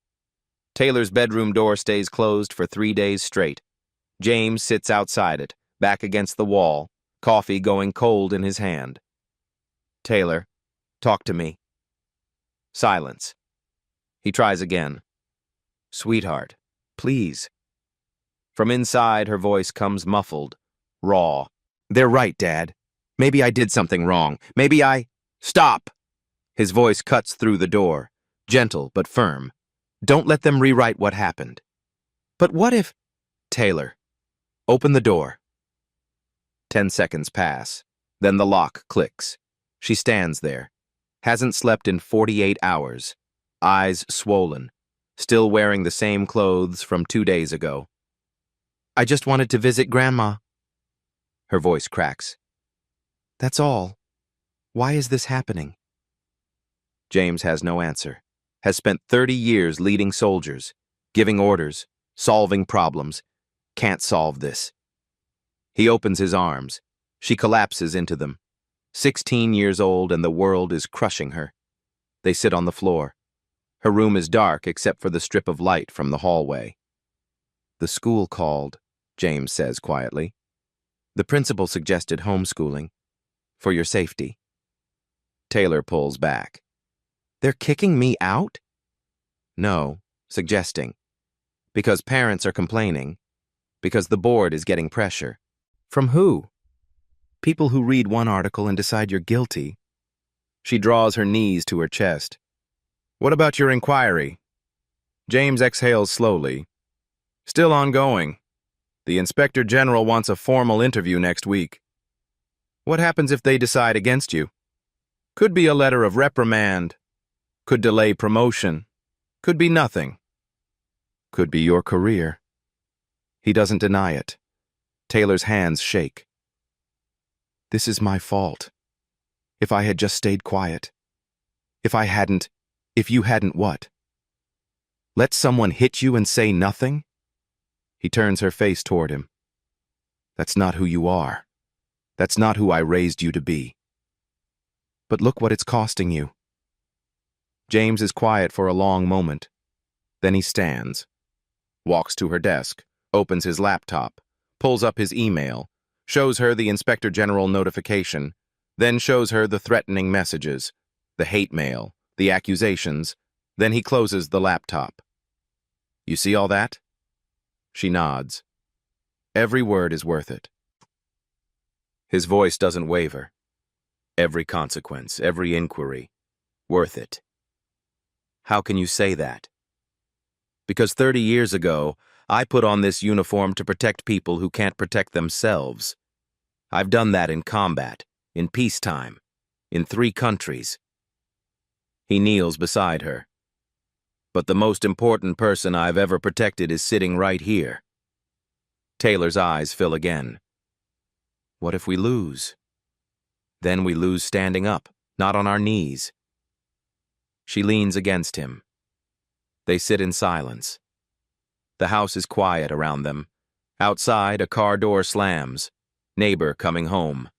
Taylor's bedroom door stays closed for 3 days straight. James sits outside it, back against the wall, coffee going cold in his hand. Taylor, talk to me. Silence. He tries again. Sweetheart, please. From inside, her voice comes muffled, raw. They're right, Dad. Maybe I did something wrong. Maybe I... Stop! His voice cuts through the door, gentle but firm. Don't let them rewrite what happened. But what if... Taylor, open the door. 10 seconds pass. Then the lock clicks. She stands there. Hasn't slept in 48 hours. Eyes swollen. Still wearing the same clothes from 2 days ago. I just wanted to visit Grandma. Her voice cracks. That's all. Why is this happening? James has no answer. Has spent 30 years leading soldiers, giving orders, solving problems. Can't solve this. He opens his arms. She collapses into them. 16 years old and the world is crushing her. They sit on the floor. Her room is dark except for the strip of light from the hallway. The school called, James says quietly. The principal suggested homeschooling. For your safety. Taylor pulls back. They're kicking me out? No, suggesting. Because parents are complaining. Because the board is getting pressure. From who? People who read one article and decide you're guilty. She draws her knees to her chest. What about your inquiry? James exhales slowly. Still ongoing. The Inspector General wants a formal interview next week. What happens if they decide against you? Could be a letter of reprimand. Could delay promotion. Could be nothing. Could be your career. He doesn't deny it. Taylor's hands shake. This is my fault. If I had just stayed quiet. If you hadn't what? Let someone hit you and say nothing? He turns her face toward him. That's not who you are. That's not who I raised you to be. But look what it's costing you. James is quiet for a long moment. Then he stands, walks to her desk, opens his laptop, pulls up his email, shows her the Inspector General notification, then shows her the threatening messages, the hate mail, the accusations, then he closes the laptop. You see all that? She nods. Every word is worth it. His voice doesn't waver. Every consequence, every inquiry, worth it. How can you say that? Because 30 years ago, I put on this uniform to protect people who can't protect themselves. I've done that in combat, in peacetime, in 3 countries. He kneels beside her. But the most important person I've ever protected is sitting right here. Taylor's eyes fill again. What if we lose? Then we lose standing up, not on our knees. She leans against him. They sit in silence. The house is quiet around them. Outside, a car door slams. Neighbor coming home.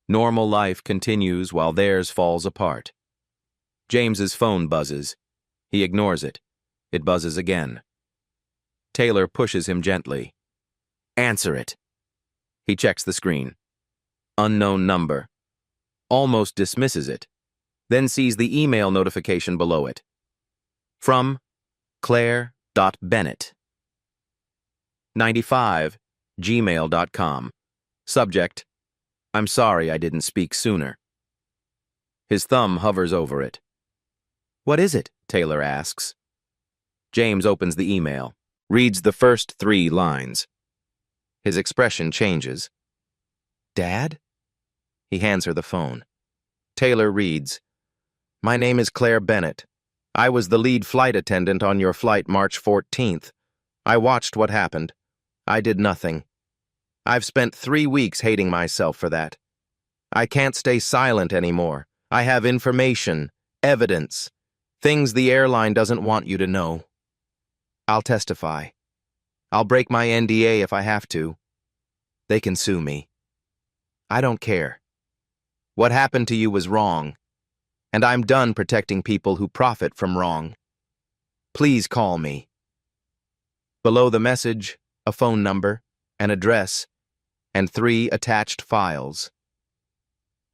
Normal life continues while theirs falls apart. James's phone buzzes. He ignores it. It buzzes again. Taylor pushes him gently. Answer it. He checks the screen. Unknown number. Almost dismisses it. Then sees the email notification below it. From Claire.Bennett. 95, gmail.com. Subject, I'm sorry I didn't speak sooner. His thumb hovers over it. What is it? Taylor asks. James opens the email, reads the first 3 lines. His expression changes. Dad? He hands her the phone. Taylor reads, My name is Claire Bennett. I was the lead flight attendant on your flight March 14th. I watched what happened. I did nothing. I've spent 3 weeks hating myself for that. I can't stay silent anymore. I have information, evidence, things the airline doesn't want you to know. I'll testify. I'll break my NDA if I have to. They can sue me. I don't care. What happened to you was wrong, and I'm done protecting people who profit from wrong. Please call me. Below the message, a phone number, an address, and 3 attached files.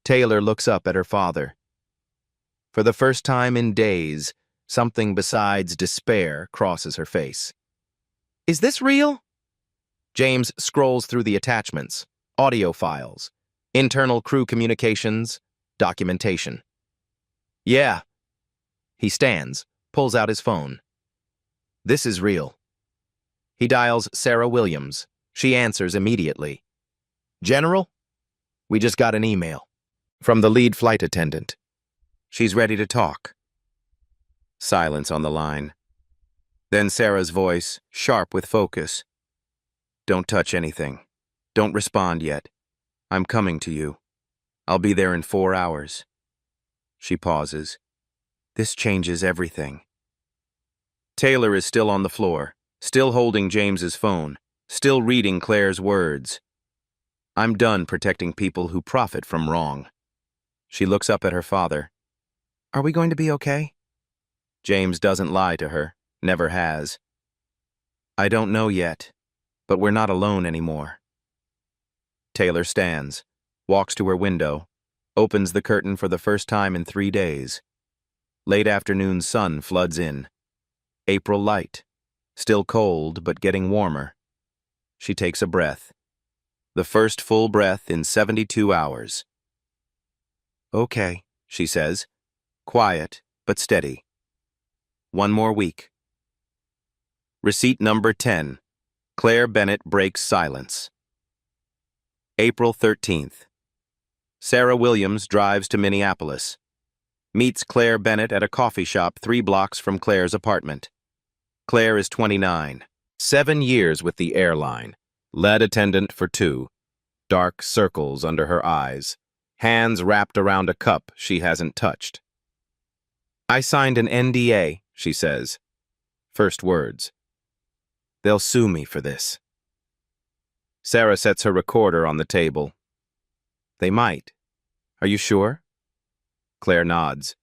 Taylor looks up at her father. For the first time in days, something besides despair crosses her face. Is this real? James scrolls through the attachments, audio files, internal crew communications, documentation. Yeah. He stands, pulls out his phone. This is real. He dials Sarah Williams. She answers immediately. General? We just got an email. From the lead flight attendant. She's ready to talk. Silence on the line. Then Sarah's voice, sharp with focus. Don't touch anything. Don't respond yet. I'm coming to you. I'll be there in 4 hours. She pauses. This changes everything. Taylor is still on the floor, still holding James's phone, still reading Claire's words. I'm done protecting people who profit from wrong. She looks up at her father. Are we going to be okay? James doesn't lie to her, never has. I don't know yet, but we're not alone anymore. Taylor stands, walks to her window, opens the curtain for the first time in 3 days. Late afternoon sun floods in. April light. Still cold, but getting warmer. She takes a breath. The first full breath in 72 hours. Okay, she says. Quiet, but steady. 1 more week. Receipt number 10. Claire Bennett breaks silence. April 13th. Sarah Williams drives to Minneapolis. Meets Claire Bennett at a coffee shop 3 blocks from Claire's apartment. Claire is 29. 7 years with the airline. Lead attendant for 2. Dark circles under her eyes. Hands wrapped around a cup she hasn't touched. I signed an NDA, she says. First words. They'll sue me for this. Sarah sets her recorder on the table. They might. Are you sure? Claire nods.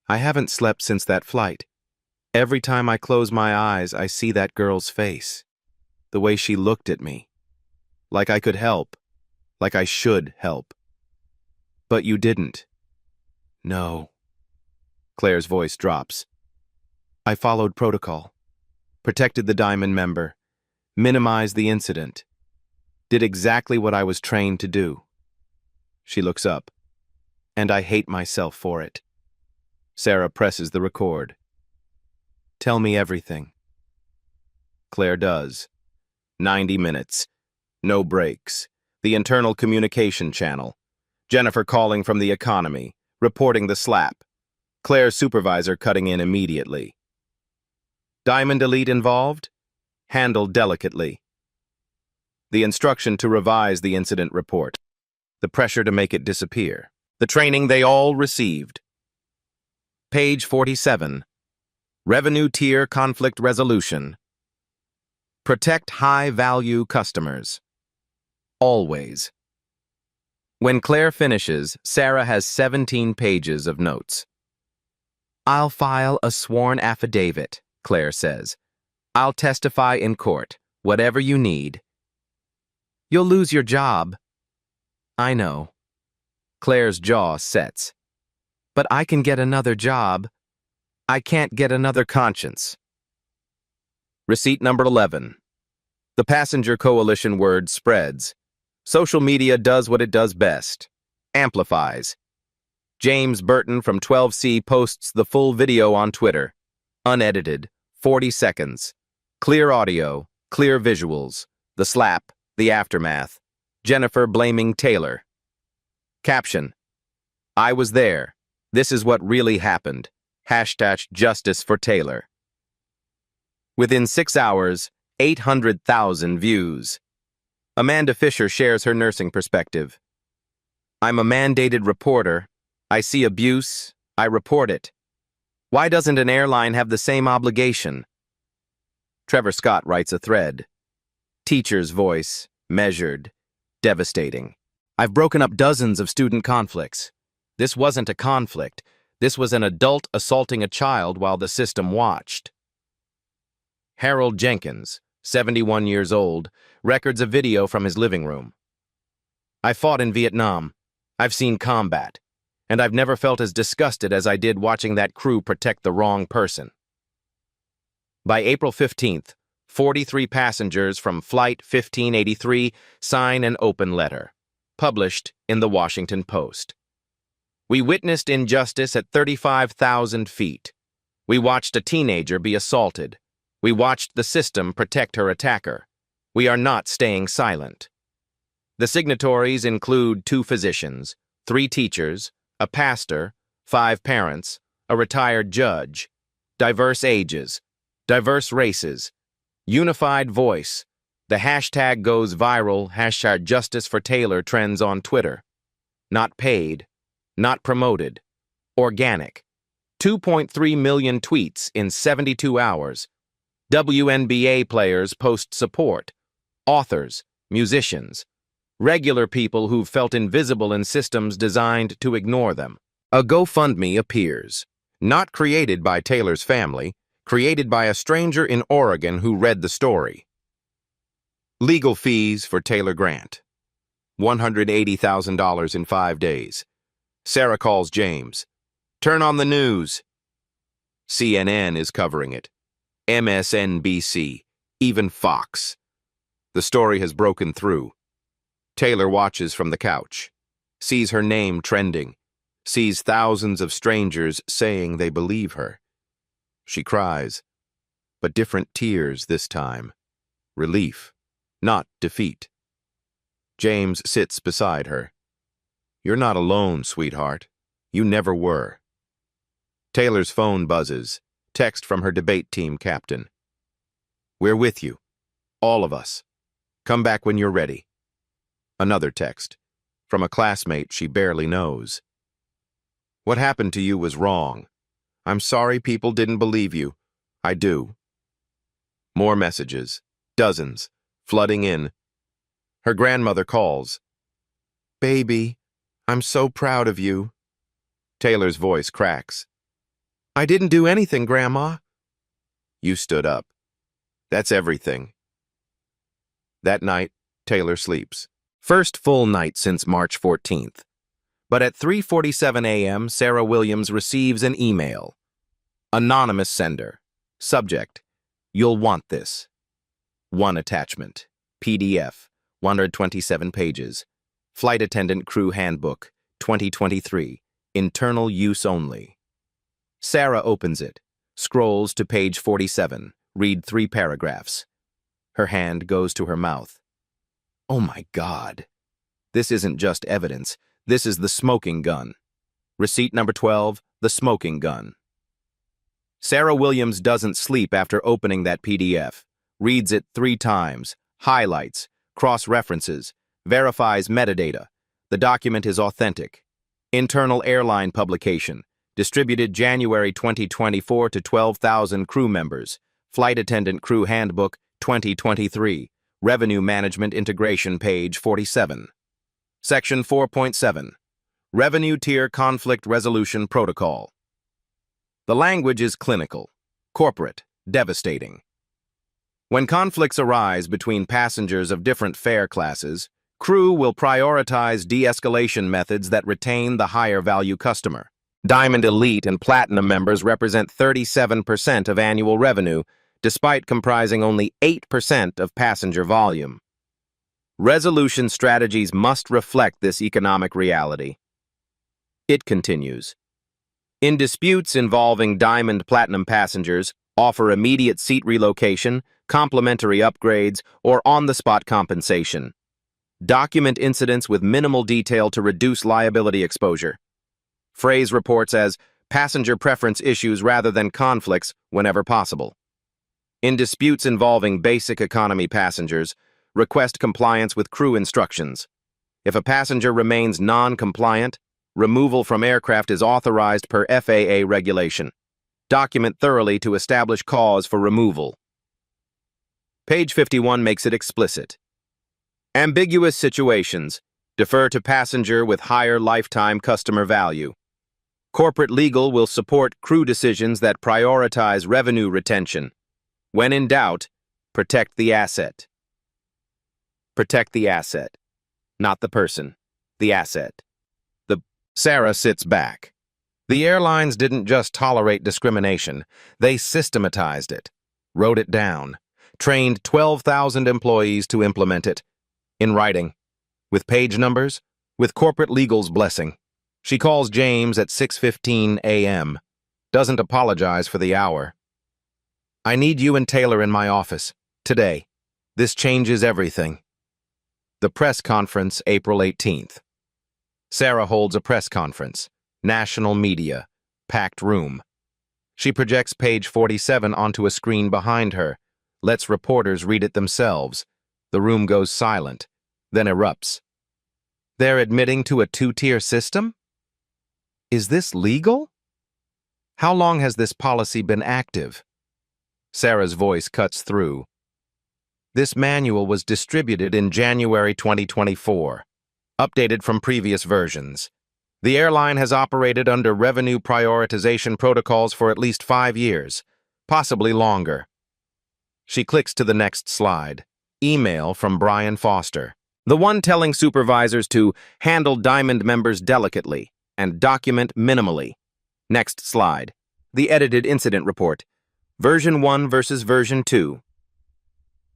I haven't slept since that flight. Every time I close my eyes, I see that girl's face. The way she looked at me. Like I could help. Like I should help. But you didn't. No. Claire's voice drops. I followed protocol. Protected the Diamond member. Minimized the incident. Did exactly what I was trained to do. She looks up. And I hate myself for it. Sarah presses the record. Tell me everything. Claire does. 90 minutes. No breaks. The internal communication channel. Jennifer calling from the economy, reporting the slap. Claire's supervisor cutting in immediately. Diamond Elite involved? Handled delicately. The instruction to revise the incident report. The pressure to make it disappear. The training they all received. Page 47. Revenue tier conflict resolution. Protect high-value customers. Always. When Claire finishes, Sarah has 17 pages of notes. I'll file a sworn affidavit, Claire says. I'll testify in court, whatever you need. You'll lose your job. I know. Claire's jaw sets. But I can get another job. I can't get another conscience. Receipt number 11. The passenger coalition word spreads. Social media does what it does best. Amplifies. James Burton from 12C posts the full video on Twitter. Unedited. 40 seconds. Clear audio. Clear visuals. The slap. The aftermath. Jennifer blaming Taylor. Caption. I was there. This is what really happened. Hashtag justice for Taylor. Within 6 hours, 800,000 views. Amanda Fisher shares her nursing perspective. I'm a mandated reporter. I see abuse. I report it. Why doesn't an airline have the same obligation? Trevor Scott writes a thread. Teacher's voice, measured, devastating. I've broken up dozens of student conflicts. This wasn't a conflict. This was an adult assaulting a child while the system watched. Harold Jenkins, 71 years old, records a video from his living room. I fought in Vietnam. I've seen combat. And I've never felt as disgusted as I did watching that crew protect the wrong person. By April 15th, 43 passengers from Flight 1583 sign an open letter, published in the Washington Post. We witnessed injustice at 35,000 feet. We watched a teenager be assaulted. We watched the system protect her attacker. We are not staying silent. The signatories include 2 physicians, 3 teachers, a pastor, 5 parents, a retired judge, diverse ages, diverse races, unified voice. The hashtag goes viral, hashtag Justice for Taylor trends on Twitter. Not paid, not promoted, organic. 2.3 million tweets in 72 hours. WNBA players post support. Authors, musicians, regular people who've felt invisible in systems designed to ignore them. A GoFundMe appears, not created by Taylor's family, created by a stranger in Oregon who read the story. Legal fees for Taylor Grant. $180,000 in 5 days. Sarah calls James. Turn on the news. CNN is covering it. MSNBC, even Fox. The story has broken through. Taylor watches from the couch, sees her name trending, sees thousands of strangers saying they believe her. She cries, but different tears this time. Relief, not defeat. James sits beside her. You're not alone, sweetheart. You never were. Taylor's phone buzzes. Text from her debate team captain. We're with you. All of us. Come back when you're ready. Another text. From a classmate she barely knows. What happened to you was wrong. I'm sorry people didn't believe you. I do. More messages. Dozens. Flooding in. Her grandmother calls. Baby, I'm so proud of you. Taylor's voice cracks. I didn't do anything, Grandma. You stood up. That's everything. That night, Taylor sleeps. First full night since March 14th. But at 3:47 a.m., Sarah Williams receives an email. Anonymous sender. Subject, you'll want this. One attachment. PDF, 127 pages. Flight Attendant Crew Handbook, 2023. Internal use only. Sarah opens it, scrolls to page 47, read 3 paragraphs. Her hand goes to her mouth. Oh my God. This isn't just evidence. This is the smoking gun. Receipt number 12, the smoking gun. Sarah Williams doesn't sleep after opening that PDF, reads it 3 times, highlights, cross-references, verifies metadata. The document is authentic. Internal airline publication. Distributed January 2024 to 12,000 crew members. Flight Attendant Crew Handbook, 2023. Revenue Management Integration, page 47. Section 4.7. Revenue Tier Conflict Resolution Protocol. The language is clinical, corporate, devastating. When conflicts arise between passengers of different fare classes, crew will prioritize de-escalation methods that retain the higher-value customer. Diamond Elite and Platinum members represent 37% of annual revenue, despite comprising only 8% of passenger volume. Resolution strategies must reflect this economic reality. It continues. In disputes involving Diamond Platinum passengers, offer immediate seat relocation, complimentary upgrades, or on-the-spot compensation. Document incidents with minimal detail to reduce liability exposure. Phrase reports as passenger preference issues rather than conflicts whenever possible. In disputes involving basic economy passengers, request compliance with crew instructions. If a passenger remains non-compliant, removal from aircraft is authorized per FAA regulation. Document thoroughly to establish cause for removal. Page 51 makes it explicit. Ambiguous situations. Defer to passenger with higher lifetime customer value. Corporate legal will support crew decisions that prioritize revenue retention. When in doubt, protect the asset. Protect the asset. Not the person. The asset. Sarah sits back. The airlines didn't just tolerate discrimination, they systematized it, wrote it down, trained 12,000 employees to implement it. In writing. With page numbers. With corporate legal's blessing. She calls James at 6:15 a.m. Doesn't apologize for the hour. I need you and Taylor in my office. Today. This changes everything. The press conference, April 18th. Sarah holds a press conference. National media. Packed room. She projects page 47 onto a screen behind her. Lets reporters read it themselves. The room goes silent. Then erupts. They're admitting to a 2-tier system? Is this legal? How long has this policy been active? Sarah's voice cuts through. This manual was distributed in January 2024, updated from previous versions. The airline has operated under revenue prioritization protocols for at least 5 years, possibly longer. She clicks to the next slide. Email from Brian Foster. The one telling supervisors to handle Diamond members delicately and document minimally. Next slide. The edited incident report. Version 1 versus version 2.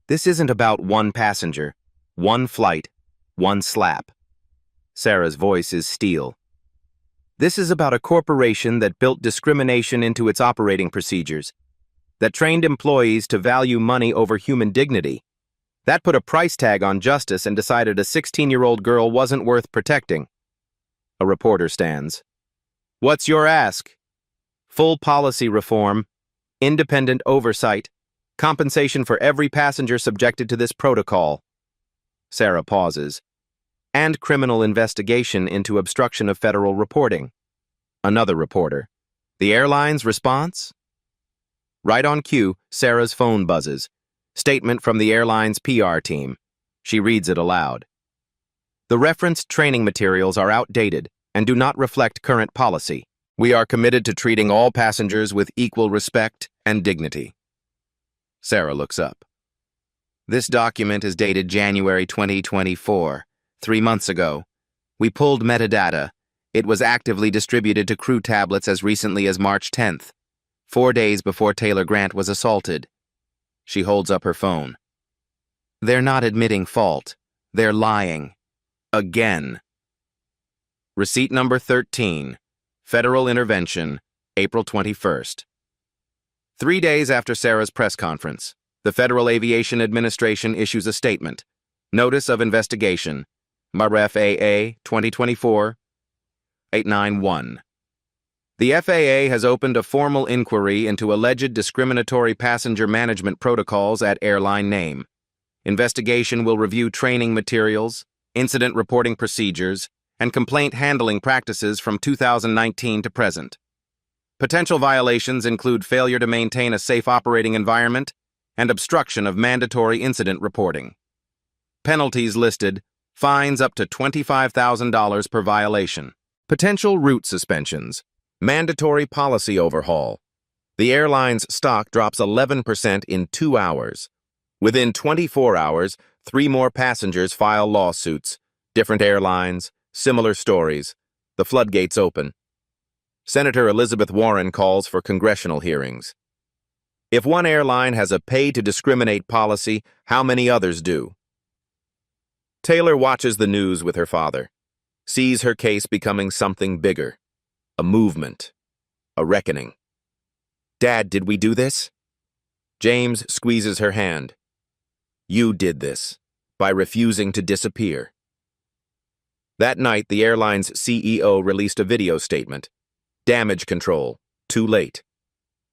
This isn't about one passenger, one flight, one slap. Sarah's voice is steel. This is about a corporation that built discrimination into its operating procedures, that trained employees to value money over human dignity, that put a price tag on justice and decided a 16-year-old girl wasn't worth protecting. A reporter stands. What's your ask? Full policy reform, independent oversight, compensation for every passenger subjected to this protocol. Sarah pauses. And criminal investigation into obstruction of federal reporting. Another reporter. The airline's response? Right on cue, Sarah's phone buzzes. Statement from the airline's PR team. She reads it aloud. The referenced training materials are outdated and do not reflect current policy. We are committed to treating all passengers with equal respect and dignity. Sarah looks up. This document is dated January 2024. 3 months ago. We pulled metadata. It was actively distributed to crew tablets as recently as March 10th, 4 days before Taylor Grant was assaulted. She holds up her phone. They're not admitting fault. They're lying. Again. Receipt number 13. Federal intervention, April 21st. 3 days after Sarah's press conference, the Federal Aviation Administration issues a statement. Notice of investigation. MAREF AA 2024-891. The FAA has opened a formal inquiry into alleged discriminatory passenger management protocols at airline name. Investigation will review training materials, incident reporting procedures, and complaint handling practices from 2019 to present. Potential violations include failure to maintain a safe operating environment and obstruction of mandatory incident reporting. Penalties listed: fines up to $25,000 per violation. Potential route suspensions. Mandatory policy overhaul. The airline's stock drops 11% in 2 hours. Within 24 hours, 3 more passengers file lawsuits. Different airlines, similar stories. The floodgates open. Senator Elizabeth Warren calls for congressional hearings. If one airline has a pay-to-discriminate policy, how many others do? Taylor watches the news with her father, sees her case becoming something bigger, a movement, a reckoning. Dad, did we do this? James squeezes her hand. You did this, by refusing to disappear. That night, the airline's CEO released a video statement. Damage control, too late.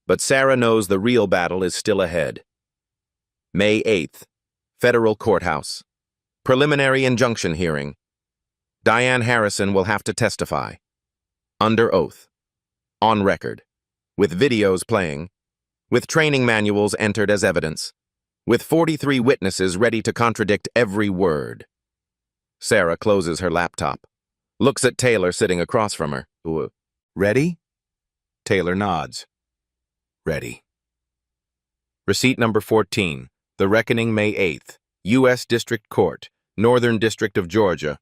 But Sarah knows the real battle is still ahead. May 8th, Federal Courthouse. Preliminary injunction hearing. Diane Harrison will have to testify. Under oath. On record. With videos playing. With training manuals entered as evidence. With 43 witnesses ready to contradict every word. Sarah closes her laptop. Looks at Taylor sitting across from her. Ready? Taylor nods. Ready. Receipt number 14. The Reckoning, May 8th. U.S. District Court, Northern District of Georgia.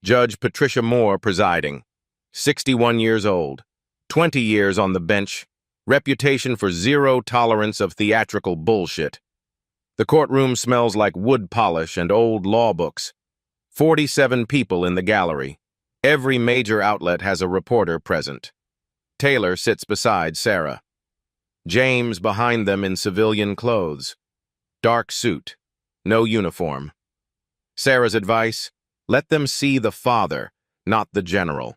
Judge Patricia Moore presiding. 61 years old. 20 years on the bench. Reputation for zero tolerance of theatrical bullshit. The courtroom smells like wood polish and old law books. 47 people in the gallery. Every major outlet has a reporter present. Taylor sits beside Sarah. James behind them in civilian clothes. Dark suit. No uniform. Sarah's advice: let them see the father, not the general.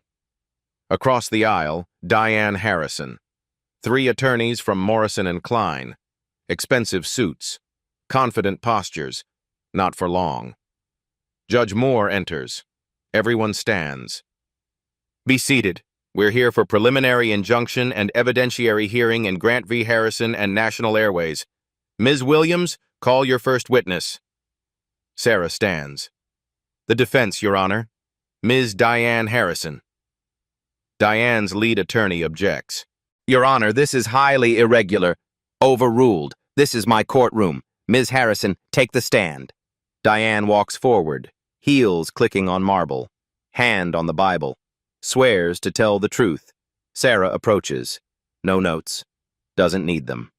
Across the aisle, Diane Harrison. 3 attorneys from Morrison & Klein. Expensive suits. Confident postures. Not for long. Judge Moore enters. Everyone stands. Be seated. We're here for preliminary injunction and evidentiary hearing in Grant v. Harrison and National Airways. Ms. Williams, call your first witness. Sarah stands. The defense, Your Honor. Ms. Diane Harrison. Diane's lead attorney objects. Your Honor, this is highly irregular. Overruled. This is my courtroom. Ms. Harrison, take the stand. Diane walks forward. heels clicking on marble, hand on the Bible, swears to tell the truth. Sarah approaches. No notes. Doesn't need them.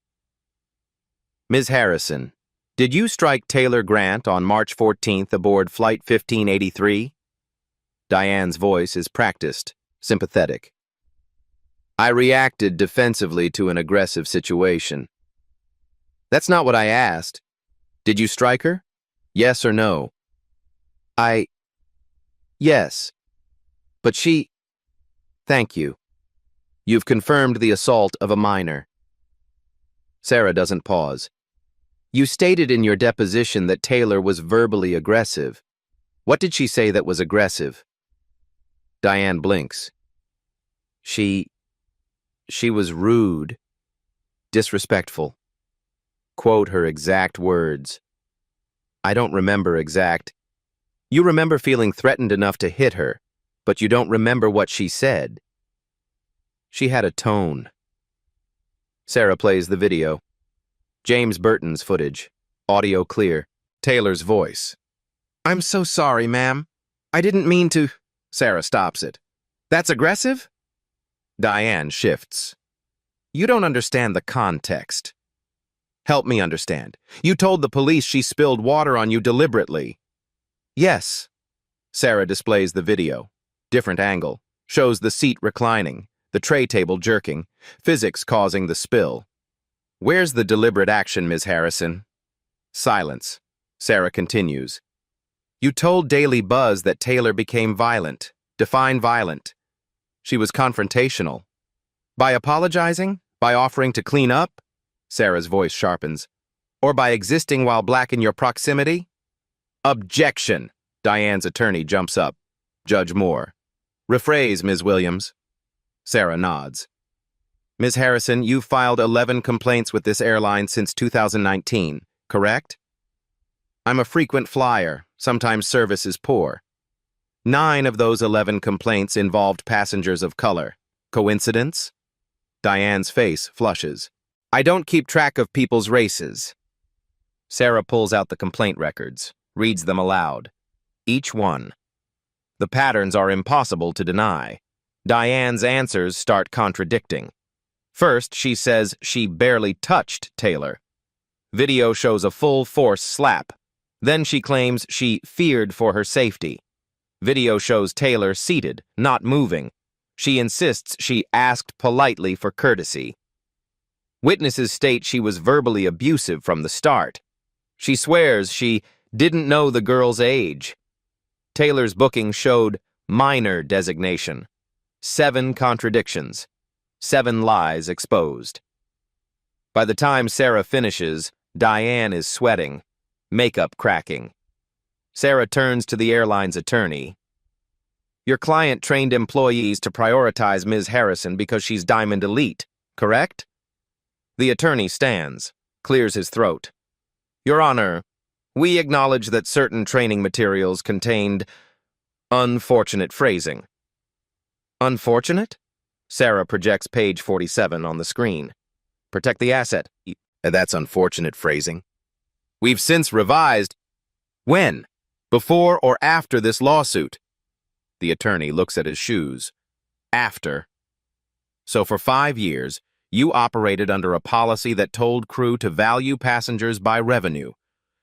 Ms. Harrison, did you strike Taylor Grant on March 14th aboard Flight 1583? Diane's voice is practiced, sympathetic. I reacted defensively to an aggressive situation. That's not what I asked. Did you strike her? Yes or no? Yes. But she... Thank you. You've confirmed the assault of a minor. Sarah doesn't pause. You stated in your deposition that Taylor was verbally aggressive. What did she say that was aggressive? Diane blinks. She was rude, disrespectful. Quote her exact words. I don't remember exact. You remember feeling threatened enough to hit her, but you don't remember what she said. She had a tone. Sarah plays the video. James Burton's footage. Audio clear. Taylor's voice. I'm so sorry, ma'am. I didn't mean to... Sarah stops it. That's aggressive? Diane shifts. You don't understand the context. Help me understand. You told the police she spilled water on you deliberately. Yes. Sarah displays the video. Different angle. Shows the seat reclining, the tray table jerking, physics causing the spill. Where's the deliberate action, Ms. Harrison? Silence. Sarah continues. You told Daily Buzz that Taylor became violent. Define violent. She was confrontational. By apologizing? By offering to clean up? Sarah's voice sharpens. Or by existing while black in your proximity? Objection! Diane's attorney jumps up. Judge Moore. Rephrase, Ms. Williams. Sarah nods. Ms. Harrison, you've filed 11 complaints with this airline since 2019, correct? I'm a frequent flyer. Sometimes service is poor. 9 of those 11 complaints involved passengers of color. Coincidence? Diane's face flushes. I don't keep track of people's races. Sarah pulls out the complaint records, reads them aloud. Each one. The patterns are impossible to deny. Diane's answers start contradicting. First, she says she barely touched Taylor. Video shows a full force slap. Then she claims she feared for her safety. Video shows Taylor seated, not moving. She insists she asked politely for courtesy. Witnesses state she was verbally abusive from the start. She swears she didn't know the girl's age. Taylor's booking showed minor designation. 7 contradictions. 7 lies exposed. By the time Sarah finishes, Diane is sweating, makeup cracking. Sarah turns to the airline's attorney. Your client trained employees to prioritize Ms. Harrison because she's Diamond Elite, correct? The attorney stands, clears his throat. Your Honor, we acknowledge that certain training materials contained unfortunate phrasing. Unfortunate? Sarah projects page 47 on the screen. Protect the asset. That's unfortunate phrasing. We've since revised. When? Before or after this lawsuit? The attorney looks at his shoes. After. So for 5 years, you operated under a policy that told crew to value passengers by revenue,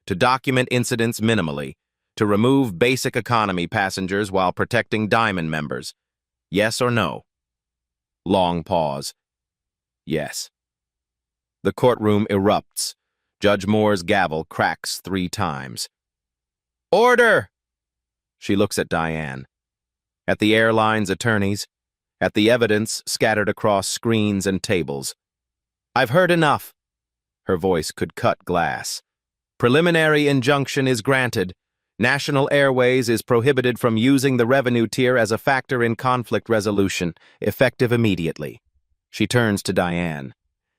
to document incidents minimally, to remove basic economy passengers while protecting Diamond members. Yes or no? Long pause. Yes. The courtroom erupts. Judge Moore's gavel cracks 3 times. Order! She looks at Diane. At the airline's attorneys, at the evidence scattered across screens and tables. I've heard enough. Her voice could cut glass. Preliminary injunction is granted. National Airways is prohibited from using the revenue tier as a factor in conflict resolution, effective immediately. She turns to Diane.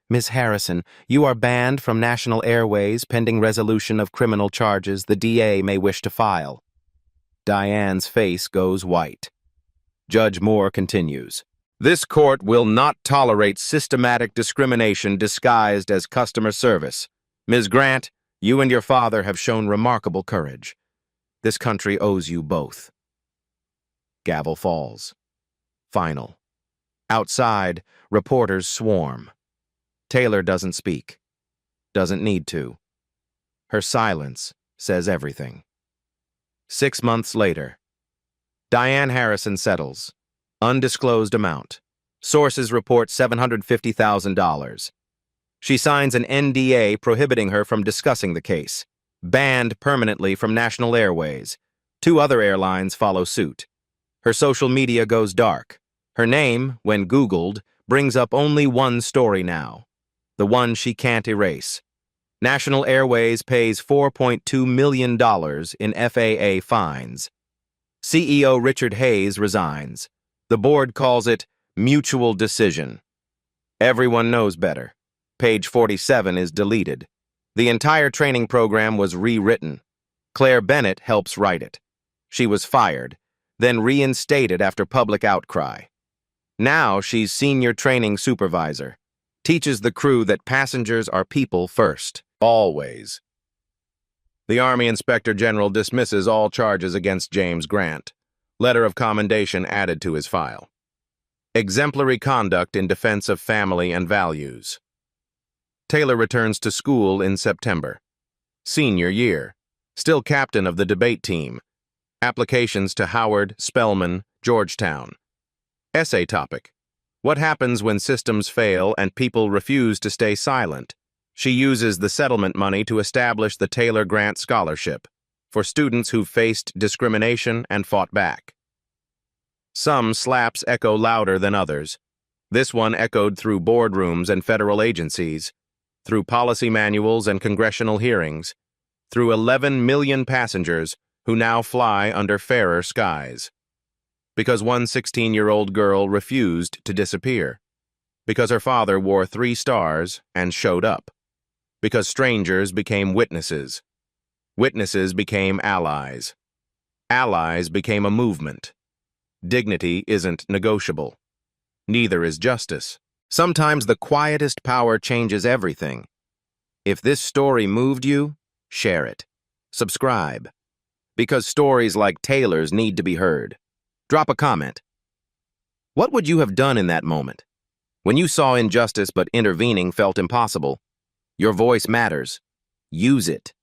Ms. Harrison, you are banned from National Airways pending resolution of criminal charges the DA may wish to file. Diane's face goes white. Judge Moore continues. This court will not tolerate systematic discrimination disguised as customer service. Ms. Grant, you and your father have shown remarkable courage. This country owes you both. Gavel falls. Final. Outside, reporters swarm. Taylor doesn't speak. Doesn't need to. Her silence says everything. 6 months later. Diane Harrison settles. Undisclosed amount. Sources report $750,000. She signs an NDA prohibiting her from discussing the case. Banned permanently from national airways. 2 other airlines follow suit. Her social media goes dark. Her name, when Googled, brings up only one story now. The one she can't erase. National Airways pays $4.2 million in FAA fines. CEO Richard Hayes resigns. The board calls it mutual decision. Everyone knows better. Page 47 is deleted. The entire training program was rewritten. Claire Bennett helps write it. She was fired, then reinstated after public outcry. Now she's senior training supervisor. Teaches the crew that passengers are people first. Always. The Army Inspector General dismisses all charges against James Grant. Letter of commendation added to his file. Exemplary conduct in defense of family and values. Taylor returns to school in September. Senior year. Still captain of the debate team. Applications to Howard, Spelman, Georgetown. Essay topic. What happens when systems fail and people refuse to stay silent? She uses the settlement money to establish the Taylor Grant Scholarship for students who've faced discrimination and fought back. Some slaps echo louder than others. This one echoed through boardrooms and federal agencies, through policy manuals and congressional hearings, through 11 million passengers who now fly under fairer skies. Because one 16-year-old girl refused to disappear. Because her father wore 3 stars and showed up. Because strangers became witnesses. Witnesses became allies. Allies became a movement. Dignity isn't negotiable. Neither is justice. Sometimes the quietest power changes everything. If this story moved you, share it. Subscribe. Because stories like Taylor's need to be heard. Drop a comment. What would you have done in that moment? When you saw injustice but intervening felt impossible? Your voice matters. Use it.